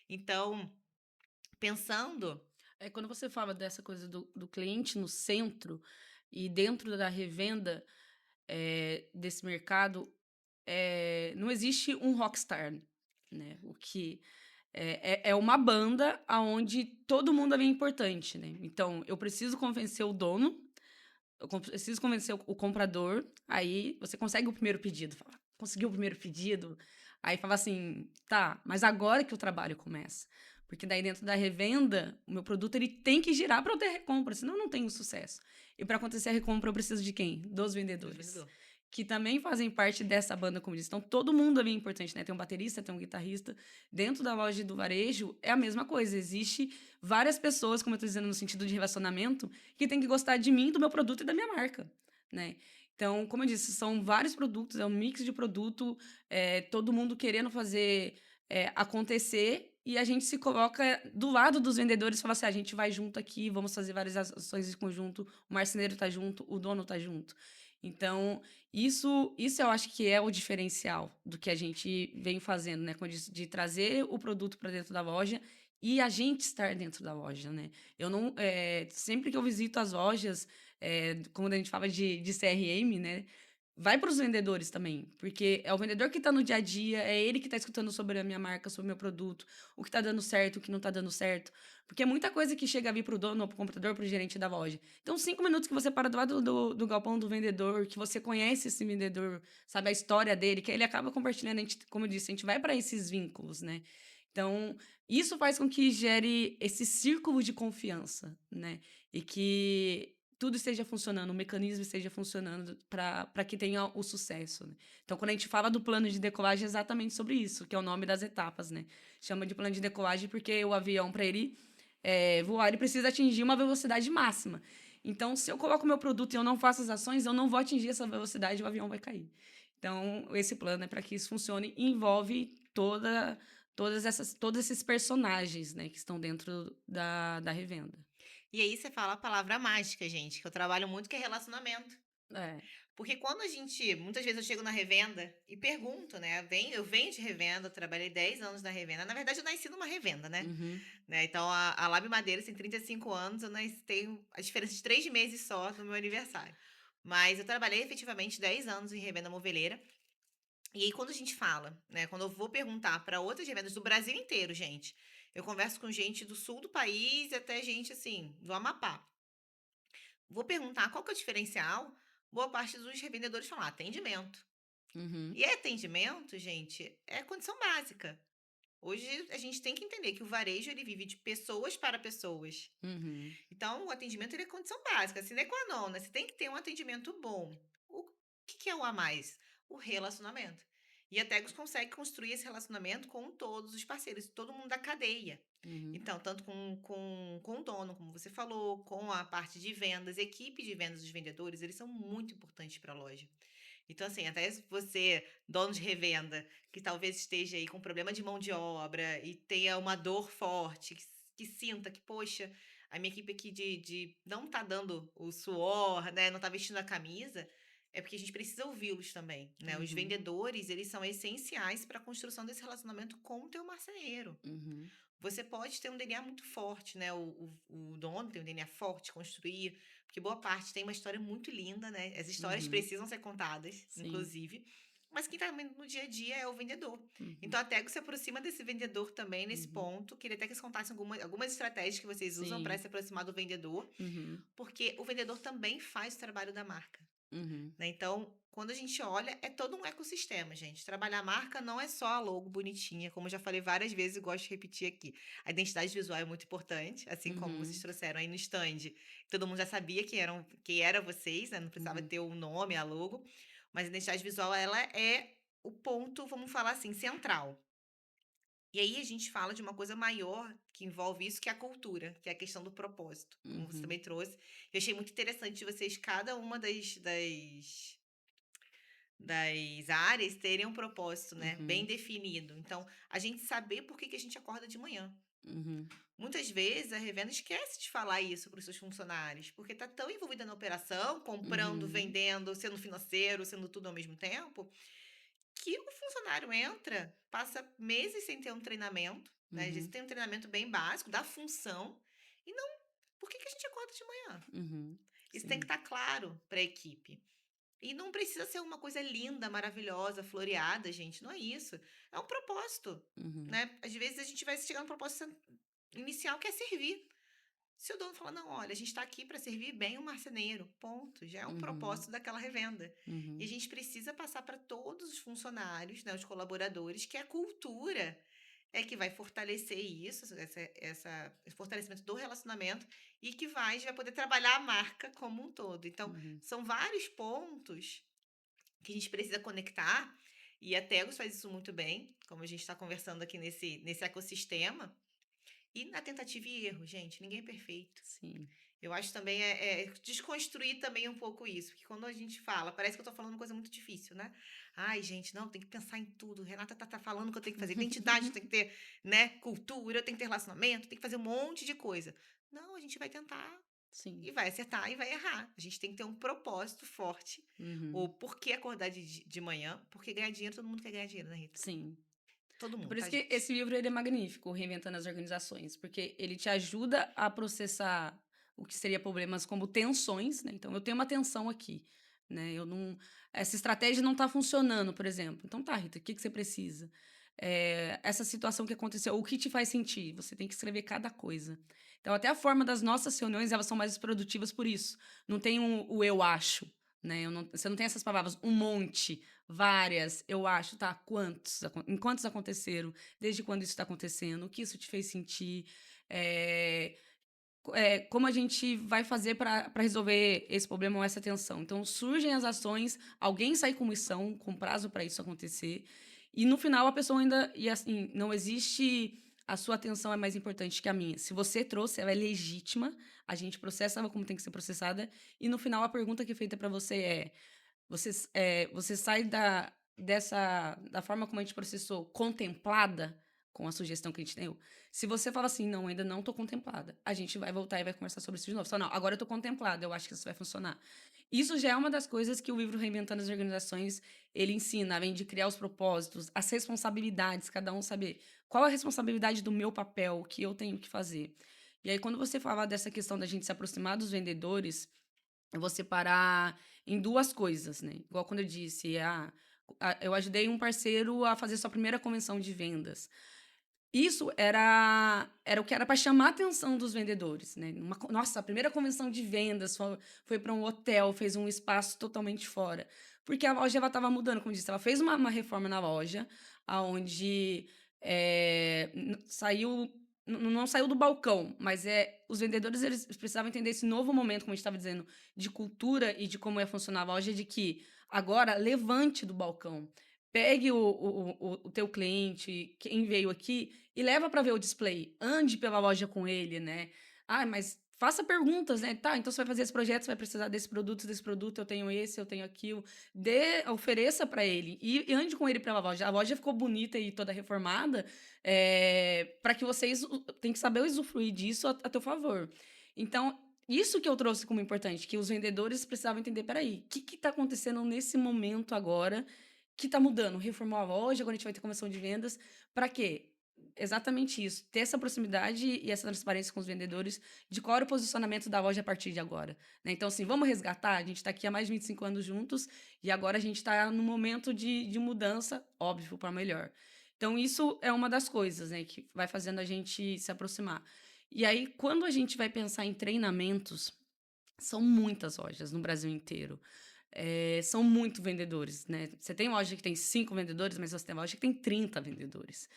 Então, pensando. É, quando você fala dessa coisa do cliente no centro e dentro da revenda, desse mercado, não existe um rockstar, né? O que é uma banda aonde todo mundo ali é importante, né? Então, eu preciso convencer o dono, preciso convencer o comprador, aí você consegue o primeiro pedido. Fala, conseguiu o primeiro pedido? Aí fala assim, tá, mas agora que o trabalho começa. Porque daí dentro da revenda, o meu produto ele tem que girar para eu ter recompra, senão eu não tenho sucesso. E para acontecer a recompra, eu preciso de quem? Dos Dos vendedores. vendedores. Que também fazem parte dessa banda, como disse. Então, todo mundo ali é importante, né? Tem um baterista, tem um guitarrista. Dentro da loja do varejo, é a mesma coisa. Existe várias pessoas, como eu tô dizendo, no sentido de relacionamento, que tem que gostar de mim, do meu produto e da minha marca, né? Então, como eu disse, são vários produtos, é um mix de produto, todo mundo querendo fazer acontecer, e a gente se coloca do lado dos vendedores e fala assim: a gente vai junto aqui, vamos fazer várias ações em conjunto, o marceneiro tá junto, o dono tá junto. Então, isso eu acho que é o diferencial do que a gente vem fazendo, né? De trazer o produto para dentro da loja e a gente estar dentro da loja, né? Eu não, sempre que eu visito as lojas, quando a gente fala de CRM, né? Vai para os vendedores também, porque é o vendedor que está no dia a dia, é ele que está escutando sobre a minha marca, sobre o meu produto, o que está dando certo, o que não está dando certo. Porque é muita coisa que chega a vir para o dono, para o comprador, para o gerente da loja. Então, 5 minutos que você para do lado do galpão do vendedor, que você conhece esse vendedor, sabe a história dele, que ele acaba compartilhando, a gente, como eu disse, a gente vai para esses vínculos, né? Então, isso faz com que gere esse círculo de confiança, né? E que tudo esteja funcionando, o mecanismo esteja funcionando para que tenha o sucesso, né? Então, quando a gente fala do plano de decolagem, é exatamente sobre isso, que é o nome das etapas, né? Chama de plano de decolagem porque o avião, para ele voar, ele precisa atingir uma velocidade máxima. Então, se eu coloco meu produto e eu não faço as ações, eu não vou atingir essa velocidade e o avião vai cair. Então, esse plano é para que isso funcione e envolve todos esses personagens, né, que estão dentro da revenda. E aí você fala a palavra mágica, gente, que eu trabalho muito, que é relacionamento. É. Porque quando a gente, muitas vezes eu chego na revenda e pergunto, né? Eu venho de revenda, eu trabalhei 10 anos na revenda. Na verdade, eu nasci numa revenda, né? Uhum. Então, a Lab Madeiras tem 35 anos, eu nasci, tenho a diferença de 3 meses só no meu aniversário. Mas eu trabalhei efetivamente 10 anos em revenda moveleira. E aí, quando a gente fala, né? Quando eu vou perguntar para outras revendas do Brasil inteiro, gente, eu converso com gente do sul do país até gente assim, do Amapá. Vou perguntar qual que é o diferencial. Boa parte dos revendedores falam atendimento. Uhum. E atendimento, gente, é condição básica. Hoje a gente tem que entender que o varejo ele vive de pessoas para pessoas. Uhum. Então, o atendimento ele é condição básica, sine qua non, né? Você tem que ter um atendimento bom. O que é o a mais? O relacionamento. E a Tegos consegue construir esse relacionamento com todos os parceiros, todo mundo da cadeia. Uhum. Então, tanto com o dono, como você falou, com a parte de vendas, equipe de vendas dos vendedores, eles são muito importantes para a loja. Então, assim, até se você, dono de revenda, que talvez esteja aí com problema de mão de obra e tenha uma dor forte, que sinta que, poxa, a minha equipe aqui de não tá dando o suor, né? Não tá vestindo a camisa. é porque a gente precisa ouvi-los também, né? Os Uhum, vendedores, eles são essenciais para a construção desse relacionamento com o teu marceneiro. uhum, Você pode ter um DNA muito forte, né? O dono tem um DNA forte, construir, porque boa parte tem uma história muito linda, né? As histórias uhum. precisam ser contadas, Sim. inclusive. Mas quem tá no dia a dia é o vendedor. Uhum, Então, a Tego se aproxima desse vendedor também nesse uhum. ponto. Queria até que vocês contassem algumas estratégias que vocês usam para Sim. se aproximar do vendedor, Uhum, porque o vendedor também faz o trabalho da marca. uhum, Né? Então, quando a gente olha, é todo um ecossistema, gente. Trabalhar a marca não é só a logo bonitinha, como eu já falei várias vezes e gosto de repetir aqui. A identidade visual é muito importante, assim como vocês uhum, trouxeram aí no stand. Todo mundo já sabia que era vocês, né? Não precisava uhum, ter o nome, a logo, mas a identidade visual ela é o ponto, vamos falar assim, central. E aí a gente fala de uma coisa maior que envolve isso, que é a cultura, que é a questão do propósito, como você uhum, também trouxe. Eu achei muito interessante de vocês, cada uma das áreas terem um propósito, né, bem uhum, definido. Então, a gente saber por que que a gente acorda de manhã. uhum, Muitas vezes a revenda esquece de falar isso para os seus funcionários, porque está tão envolvida na operação, comprando, uhum, vendendo, sendo financeiro, sendo tudo ao mesmo tempo, que o funcionário entra, passa meses sem ter um treinamento, né? Às vezes uhum, tem um treinamento bem básico da função e não. Por que que a gente acorda de manhã? uhum. Isso tem que Sim. estar claro para a equipe. E não precisa ser uma coisa linda, maravilhosa, floreada, gente. Não é isso. É um propósito, Uhum, né? Às vezes a gente vai chegar no propósito inicial que é servir. Se o dono falar, não, olha, a gente está aqui para servir bem o marceneiro, ponto. Já é um uhum, propósito daquela revenda. E a uhum, gente precisa passar para todos os funcionários, né, os colaboradores, que a cultura é que vai fortalecer isso, esse fortalecimento do relacionamento e que vai, a gente vai poder trabalhar a marca como um todo. Então, uhum. são vários pontos que a gente precisa conectar, e a Tegos faz isso muito bem, como a gente está conversando aqui nesse ecossistema, e na tentativa e erro, gente, ninguém é perfeito. Sim. Eu acho também é desconstruir também um pouco isso, porque quando a gente fala, parece que eu tô falando uma coisa muito difícil, né? Ai, gente, não, tem que pensar em tudo. Renata tá falando que eu tenho que fazer identidade, eu tenho que ter, né, cultura, eu tenho que ter relacionamento, tem que fazer um monte de coisa. Não, a gente vai tentar Sim. e vai acertar e vai errar. A gente tem que ter um propósito forte. O Uhum. porquê acordar de manhã, porque ganhar dinheiro, todo mundo quer ganhar dinheiro, né, Rita? Sim. Todo É mundo, por tá, isso que gente? esse livro ele é magnífico, Reinventando as Organizações, porque ele te ajuda a processar o que seria problemas como tensões, né? Então, eu tenho uma tensão aqui, né? Eu não, essa estratégia não está funcionando, por exemplo. Então, tá, Rita, o que que você precisa? Essa situação que aconteceu, o que te faz sentir? Você tem que escrever cada coisa. Então, até a forma das nossas reuniões, elas são mais produtivas por isso. Não tem o eu acho, né? Você não tem essas palavras, um monte. Várias, eu acho, tá? Em quantos aconteceram? Desde quando isso está acontecendo? O que isso te fez sentir? É, como a gente vai fazer para resolver esse problema ou essa tensão? Então, surgem as ações, alguém sai com missão, com prazo para isso acontecer, e no final a pessoa ainda. E assim, não existe. A sua atenção é mais importante que a minha. Se você trouxe, ela é legítima, a gente processa ela como tem que ser processada, e no final a pergunta que é feita para você é você sai da forma como a gente processou, contemplada com a sugestão que a gente deu? Se você fala assim: "Não, ainda não estou contemplada", a gente vai voltar e vai conversar sobre isso de novo. Você fala: "Não, agora eu estou contemplada, eu acho que isso vai funcionar". Isso já é uma das coisas que o livro Reinventando as Organizações, ele ensina, além de criar os propósitos, as responsabilidades, cada um saber qual a responsabilidade do meu papel, o que eu tenho que fazer. E aí quando você fala dessa questão da gente se aproximar dos vendedores, eu vou separar em 2 coisas, né, igual quando eu disse, eu ajudei um parceiro a fazer sua primeira convenção de vendas. Isso era o que era para chamar a atenção dos vendedores, né, nossa, a primeira convenção de vendas foi para um hotel, fez um espaço totalmente fora, porque a loja ela estava mudando, como eu disse, ela fez uma reforma na loja, aonde, não saiu do balcão, mas, os vendedores eles precisavam entender esse novo momento, como a gente estava dizendo, de cultura e de como ia funcionar a loja, de que agora levante do balcão, pegue o teu cliente, quem veio aqui, e leva para ver o display, ande pela loja com ele, né. "Ah, mas faça perguntas, né, tá, então você vai fazer esse projeto, você vai precisar desse produto, eu tenho esse, eu tenho aquilo", ofereça para ele e ande com ele pela loja. A loja ficou bonita e toda reformada, para que vocês tem que saber usufruir disso a teu favor. Então, isso que eu trouxe como importante, que os vendedores precisavam entender: "Espera, o que que tá acontecendo nesse momento agora, que tá mudando? Reformou a loja, agora a gente vai ter comissão de vendas, para quê?" Exatamente isso, ter essa proximidade e essa transparência com os vendedores, de qual era o posicionamento da loja a partir de agora, né. Então, assim, vamos resgatar? A gente tá aqui há mais de 25 anos juntos, e agora a gente tá num momento de mudança, óbvio, para melhor. Então isso é uma das coisas, né, que vai fazendo a gente se aproximar. E aí, quando a gente vai pensar em treinamentos, são muitas lojas no Brasil inteiro. São muito vendedores, né. Você tem loja que tem 5 vendedores, mas você tem loja que tem 30 vendedores.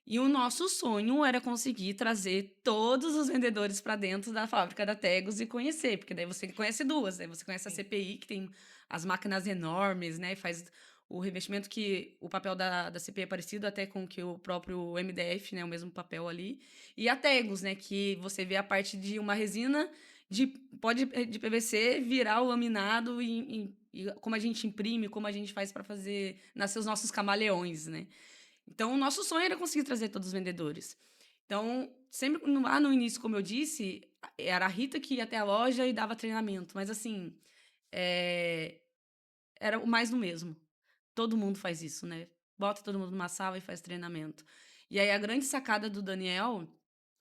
E o nosso sonho era conseguir trazer todos os vendedores para dentro da fábrica da Tegos e conhecer, porque daí você conhece 2, né, você conhece a Sim. CPI, que tem as máquinas enormes, né, e faz o revestimento, que o papel da CPI é parecido até com que o próprio MDF, né, o mesmo papel ali. E a Tegos, né, que você vê a parte de uma resina de de PVC virar o laminado e como a gente imprime, como a gente faz para fazer nascer os nossos camaleões, né. Então, o nosso sonho era conseguir trazer todos os vendedores. Então, sempre lá no início, como eu disse, era a Rita que ia até a loja e dava treinamento, mas assim, eh, era o mais do mesmo. Todo mundo faz isso, né? Bota todo mundo numa sala e faz treinamento. E aí a grande sacada do Daniel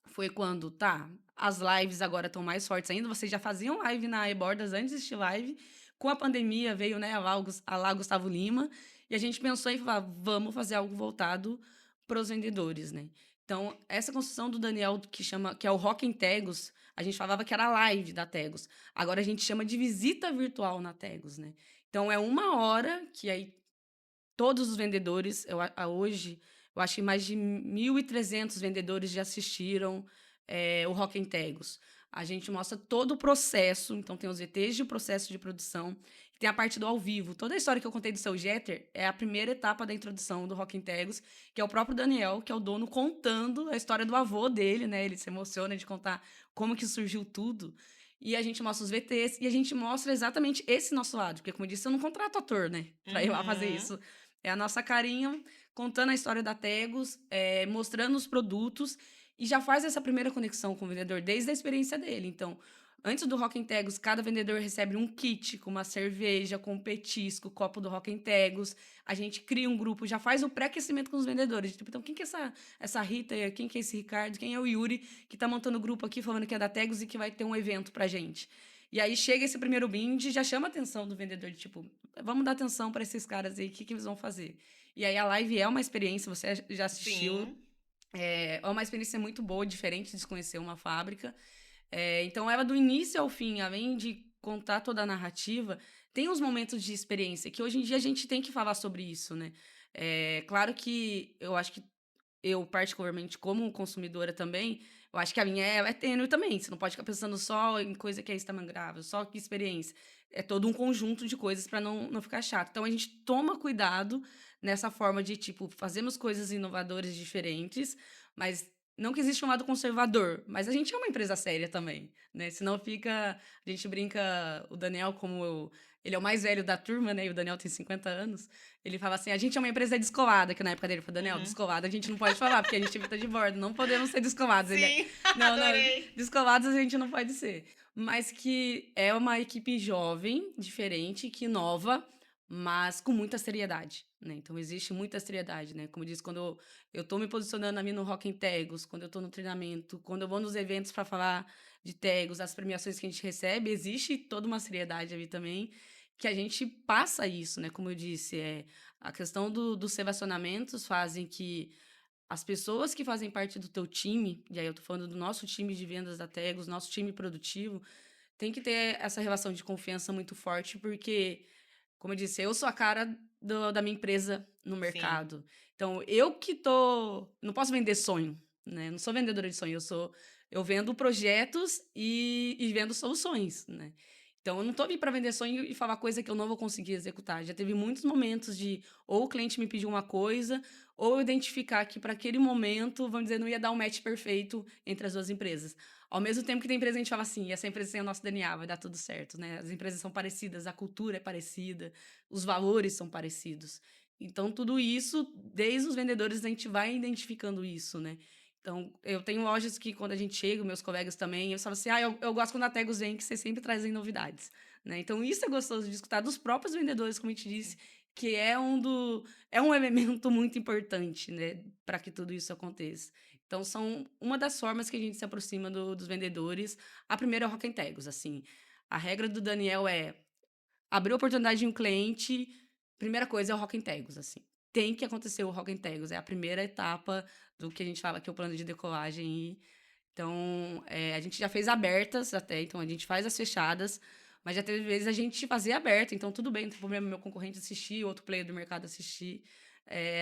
foi quando, tá, as lives agora estão mais fortes ainda, vocês já faziam live na eBordas antes de existir live, com a pandemia veio, né, a lá Gustavo Lima, e a gente pensou em falar: "Vamos fazer algo voltado para os vendedores", né. Então, essa construção do Daniel que é o Rock em Tegos, a gente falava que era a live da Tegos, agora a gente chama de visita virtual na Tegos, né. Então é 1 hora que aí todos os vendedores, hoje, eu acho que mais de 1.300 vendedores já assistiram, o Rock em Tegos. A gente mostra todo o processo, então tem os VTs de processo de produção, tem a parte do ao vivo. Toda a história que eu contei do seu Jeter é a primeira etapa da introdução do Rock em Tegos, que é o próprio Daniel, que é o dono, contando a história do avô dele, né, ele se emociona de contar como que surgiu tudo. E a gente mostra os VTs e a gente mostra exatamente esse nosso lado, porque como eu disse, eu não contrato ator, né, pra ir lá fazer Uhum. isso. É a nossa carinha contando a história da Tegos, mostrando os produtos, e já faz essa primeira conexão com o vendedor desde a experiência dele. Então, antes do Rock em Tegos, cada vendedor recebe um kit com uma cerveja, com um petisco, copo do Rock em Tegos. A gente cria um grupo, já faz o pré-aquecimento com os vendedores. Tipo, então, quem que é essa Rita? Quem que é esse Ricardo? Quem é o Yuri que tá montando o grupo aqui falando que é da Tegos e que vai ter um evento pra gente? E aí chega esse primeiro brinde e já chama a atenção do vendedor, de tipo, vamos dar atenção para esses caras aí, o que que eles vão fazer? E aí a live é uma experiência, você já assistiu, Sim, é uma experiência muito boa, diferente de se conhecer uma fábrica. Então ela do início ao fim, além de contar toda a narrativa, tem uns momentos de experiência que hoje em dia a gente tem que falar sobre isso, né. Claro que eu acho que eu, particularmente, como consumidora também, eu acho que a minha é tênue também, você não pode ficar pensando só em coisa que é instagramável, só que experiência. É todo um conjunto de coisas para não ficar chato. Então a gente toma cuidado nessa forma de, tipo, fazemos coisas inovadoras diferentes, mas não que existe um lado conservador, mas a gente é uma empresa séria também, né, senão fica a gente brinca, o Daniel, ele é o mais velho da turma, né, e o Daniel tem 50 anos, ele fala assim: "A gente é uma empresa descolada", que na época dele falou: "Daniel, uhum. descolada a gente não pode falar, porque a gente evita de bordo, não podemos ser descolados". Ele é: Sim, "Não, não, adorei. descolados a gente não pode ser". Mas que é uma equipe jovem, diferente, que inova, mas com muita seriedade, né. Então existe muita seriedade, né. Como eu disse, quando eu tô me posicionando ali no Rock em Tegos, quando eu tô no treinamento, quando eu vou nos eventos para falar de Tegos, as premiações que a gente recebe, existe toda uma seriedade ali também, que a gente passa isso, né, como eu disse, a questão dos relacionamentos fazem que as pessoas que fazem parte do teu time, e aí eu tô falando do nosso time de vendas da Tegos, nosso time produtivo, tem que ter essa relação de confiança muito forte, porque, como eu disse, eu sou a cara da minha empresa no Sim. mercado. Então, eu que tô não posso vender sonho, né, não sou vendedora de sonho, eu vendo projetos e vendo soluções, né. Então eu não tô ali para vender sonho e falar coisa que eu não vou conseguir executar. Já teve muitos momentos de ou o cliente me pedir uma coisa, ou eu identificar que para aquele momento, vamos dizer, não ia dar um match perfeito entre as 2 empresas. Ao mesmo tempo que tem empresa que a gente fala assim: "Essa empresa tem o nosso DNA, vai dar tudo certo", né. As empresas são parecidas, a cultura é parecida, os valores são parecidos. Então tudo isso, desde os vendedores, a gente vai identificando isso, né. Então, eu tenho lojas que quando a gente chega, meus colegas também, eu falo assim, eu gosto quando a Tegos vem, que vocês sempre trazem novidades, né? Então, isso é gostoso de escutar dos próprios vendedores, como a gente disse, que é um elemento muito importante, né, para que tudo isso aconteça. Então, são uma das formas que a gente se aproxima dos vendedores. A primeira é o Rock and Tegos, assim. A regra do Daniel é abrir oportunidade em um cliente, primeira coisa é o Rock and Tegos, assim. Tem que acontecer o Rock and Tegos, é a primeira etapa do que a gente fala que é o plano de decolagem. Então, a gente já fez abertas até, então a gente faz as fechadas, mas já teve vezes a gente fazer aberta, então tudo bem, não tem problema meu concorrente assistir, outro player do mercado assistir.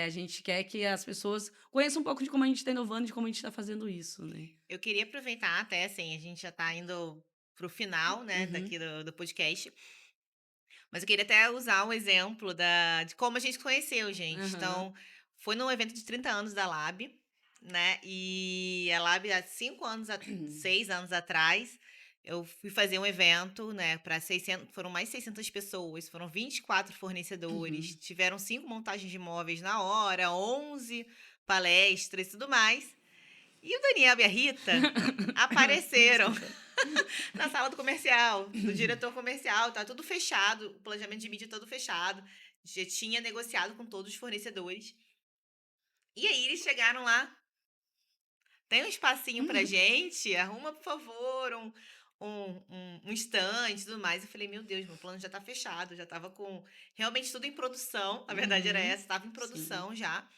A gente quer que as pessoas conheçam um pouco de como a gente está inovando, de como a gente está fazendo isso, né? Eu queria aproveitar até, assim, a gente já tá indo pro final, né, Uhum, daqui do podcast, mas eu queria até usar um exemplo de como a gente se conheceu, gente. aham, Então, foi num evento de 30 anos da Lab, né? E a Lab, há 5 anos, 6 anos atrás, eu fui fazer um evento, né, para 600, foram mais 600 pessoas, foram 24 fornecedores, uhum. tiveram 5 montagens de móveis na hora, 11 palestras e tudo mais. E o Daniel e a Rita apareceram Desculpa. na sala do comercial, do diretor comercial, tá tudo fechado, o planejamento de mídia todo fechado. Já tinha negociado com todos os fornecedores. E aí eles chegaram lá, tem um espacinho pra gente, arruma, por favor, um stand e tudo mais. Eu falei, meu Deus, meu plano já tá fechado, já tava com realmente tudo em produção, a verdade era Uhum, essa, tava em sim. produção já.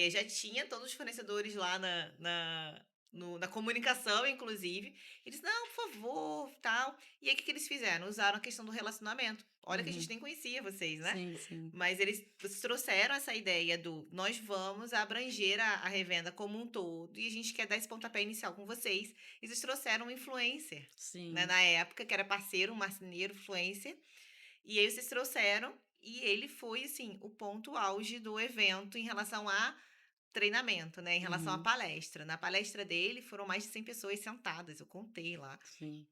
Já tinha todos os fornecedores lá na comunicação, inclusive. Eles, não, por favor, tal. E aí, o que que eles fizeram? Usaram a questão do relacionamento. Olha que a gente Uhum. nem conhecia vocês, né? Sim, sim. Mas eles trouxeram essa ideia do nós vamos abranger a revenda como um todo e a gente quer dar esse pontapé inicial com vocês. Eles trouxeram um influencer, né, Sim. na época, que era parceiro, um marceneiro, influencer. E aí vocês trouxeram e ele foi, assim, o ponto auge do evento em relação a treinamento, né, em relação à Uhum. palestra. Na palestra dele foram mais de 100 pessoas sentadas, eu contei lá. Sim.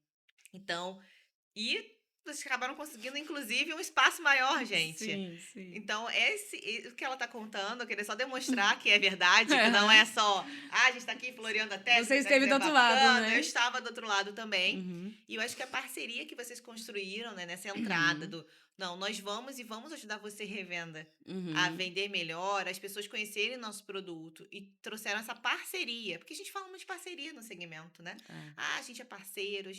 Então, e vocês acabaram conseguindo, inclusive, um espaço maior, gente. Sim, sim. Então, o que ela tá contando, eu queria só demonstrar que é verdade, que não é Aham. só, a gente tá aqui floreando a Você técnica, a esteve técnica do é outro lado, bacana, eu né? estava do outro lado também. Uhum. E eu acho que a parceria que vocês construíram, né, nessa entrada não, nós vamos e vamos ajudar você, revenda, a Uhum. vender melhor, as pessoas conhecerem nosso produto e trouxeram essa parceria, porque a gente fala muito de parceria no segmento, né? É, Ah, a gente é parceiro,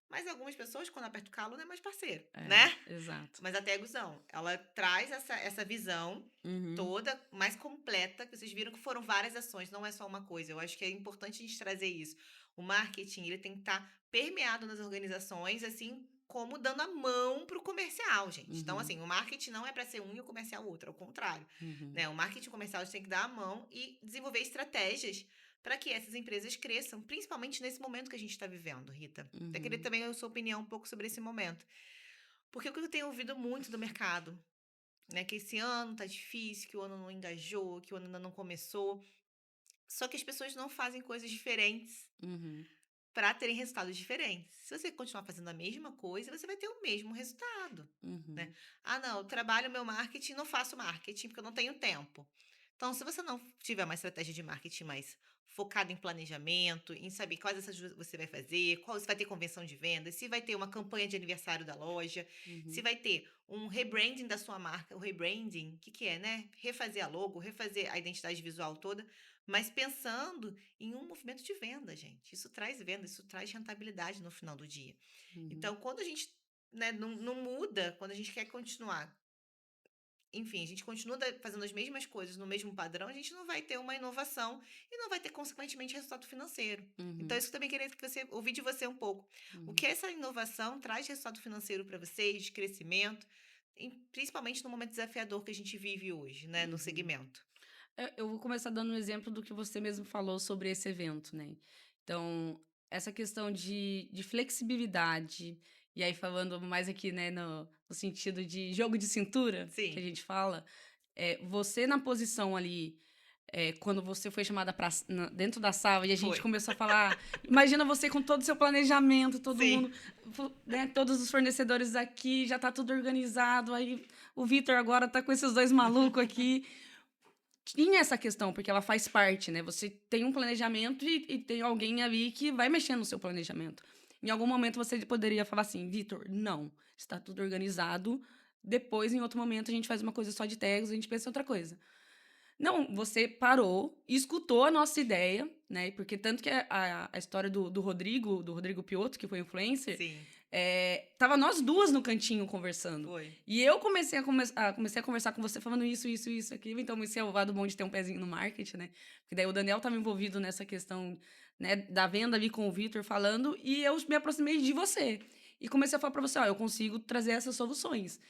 mas algumas pessoas, quando aperta o calo, não é mais parceiro, é, né? exato. Mas a Tegus não. Ela traz essa visão Uhum. toda mais completa, que vocês viram que foram várias ações, não é só uma coisa. Eu acho que é importante a gente trazer isso. O marketing, ele tem que estar permeado nas organizações, assim como dando a mão para o comercial, gente. Então, Uhum. assim, o marketing não é para ser um e o comercial outro, ao contrário. Uhum. Né? O marketing comercial tem que dar a mão e desenvolver estratégias para que essas empresas cresçam, principalmente nesse momento que a gente está vivendo, Rita. Até queria Uhum. também a sua opinião um pouco sobre esse momento. Porque o que eu tenho ouvido muito do mercado, né, que esse ano tá difícil, que o ano não engajou, que o ano ainda não começou. Só que as pessoas não fazem coisas diferentes Uhum. para terem resultados diferentes. Se você continuar fazendo a mesma coisa, você vai ter o mesmo resultado, né? Uhum. Ah, não, eu trabalho meu marketing, não faço marketing porque eu não tenho tempo. Então, se você não tiver uma estratégia de marketing mais focada em planejamento, em saber quais essas você vai fazer, qual se vai ter convenção de vendas, se vai ter uma campanha de aniversário da loja, se Uhum. vai ter um rebranding da sua marca, o rebranding, o que que é, né? Refazer a logo, refazer a identidade visual toda, mas pensando em um movimento de venda, gente. Isso traz venda, isso traz rentabilidade no final do dia. Uhum. Então, quando a gente, né, não muda, quando a gente quer continuar, enfim, a gente continua fazendo as mesmas coisas no mesmo padrão, a gente não vai ter uma inovação e não vai ter, consequentemente, resultado financeiro. Então, Uhum. isso que eu também queria que você ouvir de você um pouco. O Uhum. que essa inovação traz de resultado financeiro para vocês, de crescimento, principalmente no momento desafiador que a gente vive hoje, né, no Uhum. segmento. Eu vou começar dando um exemplo do que você mesmo falou sobre esse evento, né? Então, essa questão de flexibilidade, e aí falando mais aqui, né, no sentido de jogo de cintura, que a Sim, gente fala, você na posição ali, quando você foi chamada pra, dentro da sala e a gente foi. começou a falar, imagina você com todo o seu planejamento, todo Sim. mundo, né, todos os fornecedores aqui, já tá tudo organizado, aí o Vitor agora tá com esses dois malucos aqui. tinha essa questão, porque ela faz parte, né? Você tem um planejamento e tem alguém ali que vai mexer no seu planejamento. Em algum momento você poderia falar assim, Vitor, não, está tudo organizado. Depois, em outro momento, a gente faz uma coisa só de tags, a gente pensa em outra coisa. Não, você parou, escutou a nossa ideia, né? Porque tanto que a história do Rodrigo Piotto, que foi influencer, Sim, tava nós duas no cantinho conversando. foi. E eu comecei a conversar com você falando isso, aquilo. Então, esse é o lado bom de ter um pezinho no marketing, né? Porque daí o Daniel tava envolvido nessa questão, né, da venda ali com o Vitor falando, e eu me aproximei de você. E comecei a falar pra você, ó, eu consigo trazer essas soluções.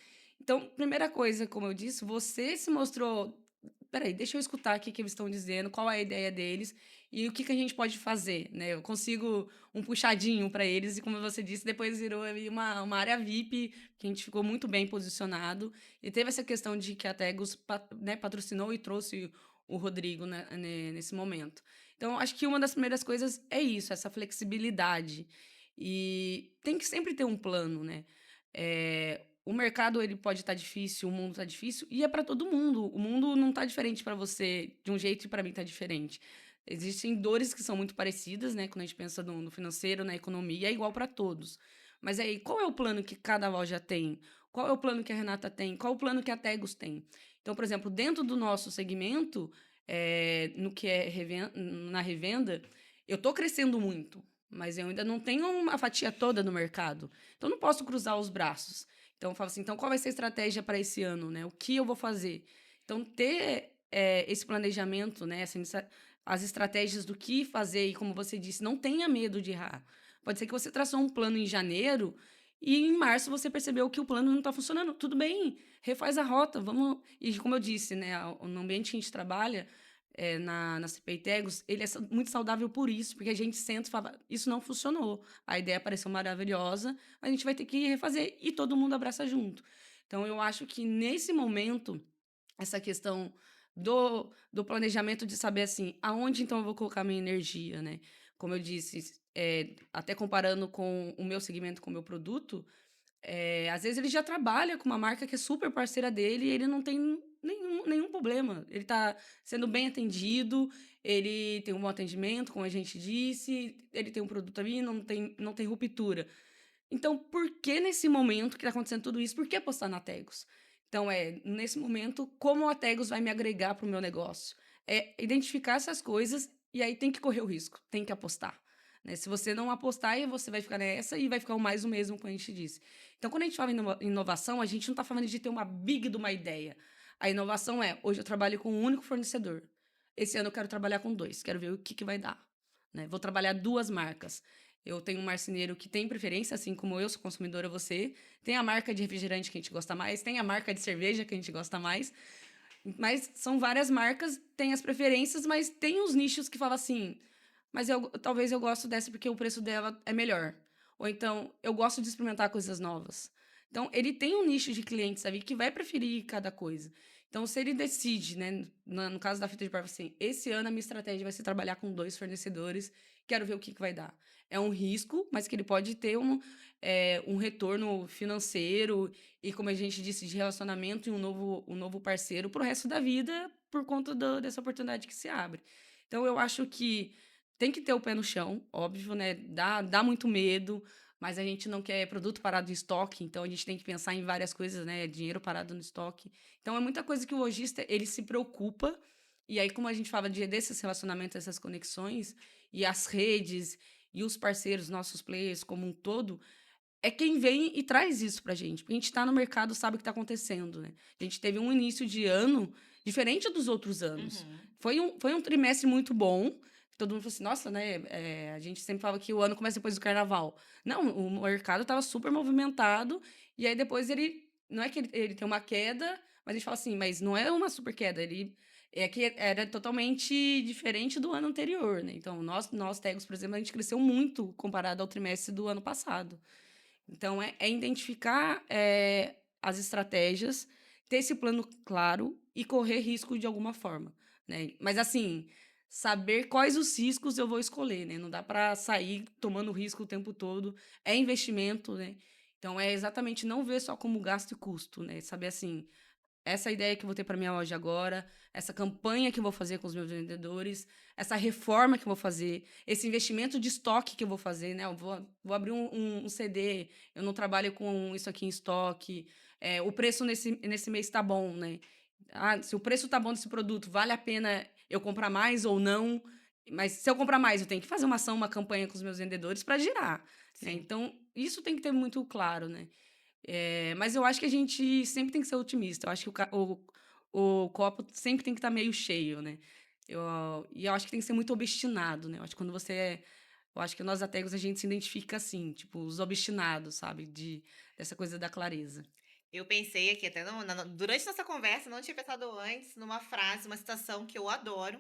Então, primeira coisa, como eu disse, você se mostrou. Peraí, deixa eu escutar aqui o que eles estão dizendo, qual é a ideia deles e o que a gente pode fazer, né? Eu consigo um puxadinho para eles e, como você disse, depois virou ali uma área VIP, que a gente ficou muito bem posicionado. E teve essa questão de que a Tegus, né, patrocinou e trouxe o Rodrigo, né, nesse momento. Então, acho que uma das primeiras coisas é isso, essa flexibilidade. E tem que sempre ter um plano, né? O mercado ele pode estar difícil, o mundo está difícil, e é para todo mundo. O mundo não está diferente para você de um jeito e para mim está diferente. Existem dores que são muito parecidas, né? Quando a gente pensa no financeiro, na economia, é igual para todos. Mas aí, qual é o plano que cada loja tem? Qual é o plano que a Renata tem? Qual é o plano que a Tegos tem? Então, por exemplo, dentro do nosso segmento, no que é na revenda, eu estou crescendo muito, mas eu ainda não tenho uma fatia toda no mercado. Então, não posso cruzar os braços. Então, eu falo assim, então qual vai ser a estratégia para esse ano, né? O que eu vou fazer? Então, ter esse planejamento, né? As estratégias do que fazer e, como você disse, não tenha medo de errar. Pode ser que você traçou um plano em janeiro e em março você percebeu que o plano não está funcionando. Tudo bem, refaz a rota, vamos... E como eu disse, né? No ambiente que a gente trabalha, na CPI Tegos, ele é muito saudável por isso, porque a gente senta e fala, isso não funcionou. A ideia pareceu maravilhosa, a gente vai ter que refazer e todo mundo abraça junto. Então, eu acho que nesse momento, essa questão do planejamento de saber assim, aonde então eu vou colocar minha energia, né? Como eu disse, até comparando com o meu segmento com o meu produto, às vezes ele já trabalha com uma marca que é super parceira dele e ele não tem nenhum problema. Ele está sendo bem atendido, ele tem um bom atendimento, como a gente disse, ele tem um produto ali, não tem ruptura. Então, por que nesse momento que está acontecendo tudo isso, por que apostar na Tegos? Então, nesse momento, como a Tegos vai me agregar para o meu negócio? É identificar essas coisas e aí tem que correr o risco, tem que apostar. Né? Se você não apostar, aí você vai ficar nessa e vai ficar o mais o mesmo, como a gente disse. Então, quando a gente fala em inovação, a gente não está falando de ter uma big de uma ideia. A inovação hoje eu trabalho com um único fornecedor. Esse ano eu quero trabalhar com dois, quero ver o que vai dar. Né? Vou trabalhar duas marcas. Eu tenho um marceneiro que tem preferência, assim como eu sou consumidora, você. Tem a marca de refrigerante que a gente gosta mais, tem a marca de cerveja que a gente gosta mais. Mas são várias marcas, tem as preferências, mas tem os nichos que falam assim, mas talvez eu gosto dessa porque o preço dela é melhor. Ou então, eu gosto de experimentar coisas novas. Então, ele tem um nicho de clientes ali que vai preferir cada coisa. Então, se ele decide, né, no caso da fita de barba, assim, esse ano a minha estratégia vai ser trabalhar com dois fornecedores, quero ver o que vai dar. É um risco, mas que ele pode ter um retorno financeiro e, como a gente disse, de relacionamento e um novo parceiro para o resto da vida por conta dessa oportunidade que se abre. Então, eu acho que tem que ter o pé no chão, óbvio, né? Dá muito medo, mas a gente não quer produto parado em estoque, então a gente tem que pensar em várias coisas, né? Dinheiro parado no estoque. Então, é muita coisa que o lojista, ele se preocupa, e aí, como a gente fala desses relacionamentos, essas conexões, e as redes, e os parceiros, nossos players como um todo, é quem vem e traz isso pra gente. Porque a gente tá no mercado, sabe o que tá acontecendo, né? A gente teve um início de ano diferente dos outros anos. Uhum. Foi um trimestre muito bom. Todo mundo falou assim, nossa, né? A gente sempre fala que o ano começa depois do carnaval. Não, o mercado tava super movimentado. E aí depois ele. Não é que ele tem uma queda, mas a gente fala assim, mas não é uma super queda. Ele é que era totalmente diferente do ano anterior, né? Então, nós Tegos, por exemplo, a gente cresceu muito comparado ao trimestre do ano passado. Então, é identificar as estratégias, ter esse plano claro e correr risco de alguma forma, né? Mas, assim, saber quais os riscos eu vou escolher, né? Não dá para sair tomando risco o tempo todo. É investimento, né? Então, é exatamente não ver só como gasto e custo, né? Saber, assim, essa ideia que eu vou ter para minha loja agora, essa campanha que eu vou fazer com os meus vendedores, essa reforma que eu vou fazer, esse investimento de estoque que eu vou fazer, né? Eu vou abrir um CD, eu não trabalho com isso aqui em estoque, o preço nesse mês tá bom, né? Ah, se o preço tá bom desse produto, vale a pena eu comprar mais ou não? Mas se eu comprar mais, eu tenho que fazer uma ação, uma campanha com os meus vendedores para girar, né? Sim. Então, isso tem que ter muito claro, né? Mas eu acho que a gente sempre tem que ser otimista. Eu acho que o copo sempre tem que estar meio cheio, né? Eu, e eu acho que tem que ser muito obstinado, né? Eu acho que quando você eu acho que nós ateus a gente se identifica assim, tipo, os obstinados, sabe? Dessa coisa da clareza. Eu pensei aqui até durante nossa conversa, não tinha pensado antes, numa frase, uma citação que eu adoro,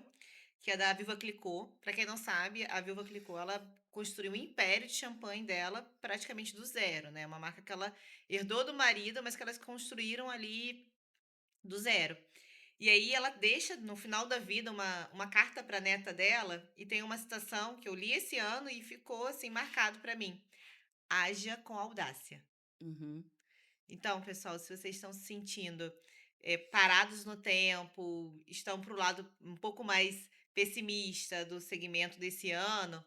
que é da Viúva Clicquot. Para quem não sabe, a Viúva Clicquot, ela construiu um império de champanhe dela praticamente do zero, né? Uma marca que ela herdou do marido, mas que elas construíram ali do zero. E aí ela deixa no final da vida uma carta para a neta dela e tem uma citação que eu li esse ano e ficou assim marcado para mim. Haja com audácia. Uhum, Então, pessoal, se vocês estão se sentindo, parados no tempo, estão para o lado um pouco mais pessimista do segmento desse ano,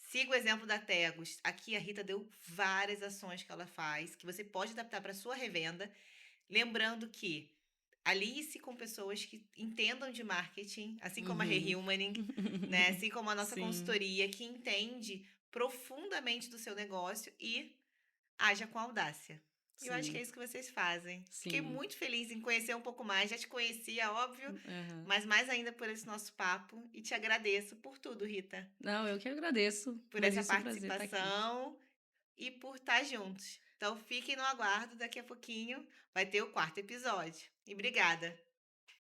siga o exemplo da Tegos. Aqui a Rita deu várias ações que ela faz, que você pode adaptar para sua revenda, lembrando que alie-se com pessoas que entendam de marketing, assim como a uhum. Rehumaning, né, assim como a nossa Sim, consultoria, que entende profundamente do seu negócio e haja com audácia. E eu acho que é sim, isso que vocês fazem. Fiquei sim. muito feliz em conhecer um pouco mais. Já te conhecia, óbvio, Aham. mas mais ainda por esse nosso papo. E te agradeço por tudo, Rita. Não, eu que agradeço. Por Mas essa isso é um prazer estar aqui. participação e por estar juntos. Então fiquem no aguardo, daqui a pouquinho vai ter o quarto episódio. E obrigada.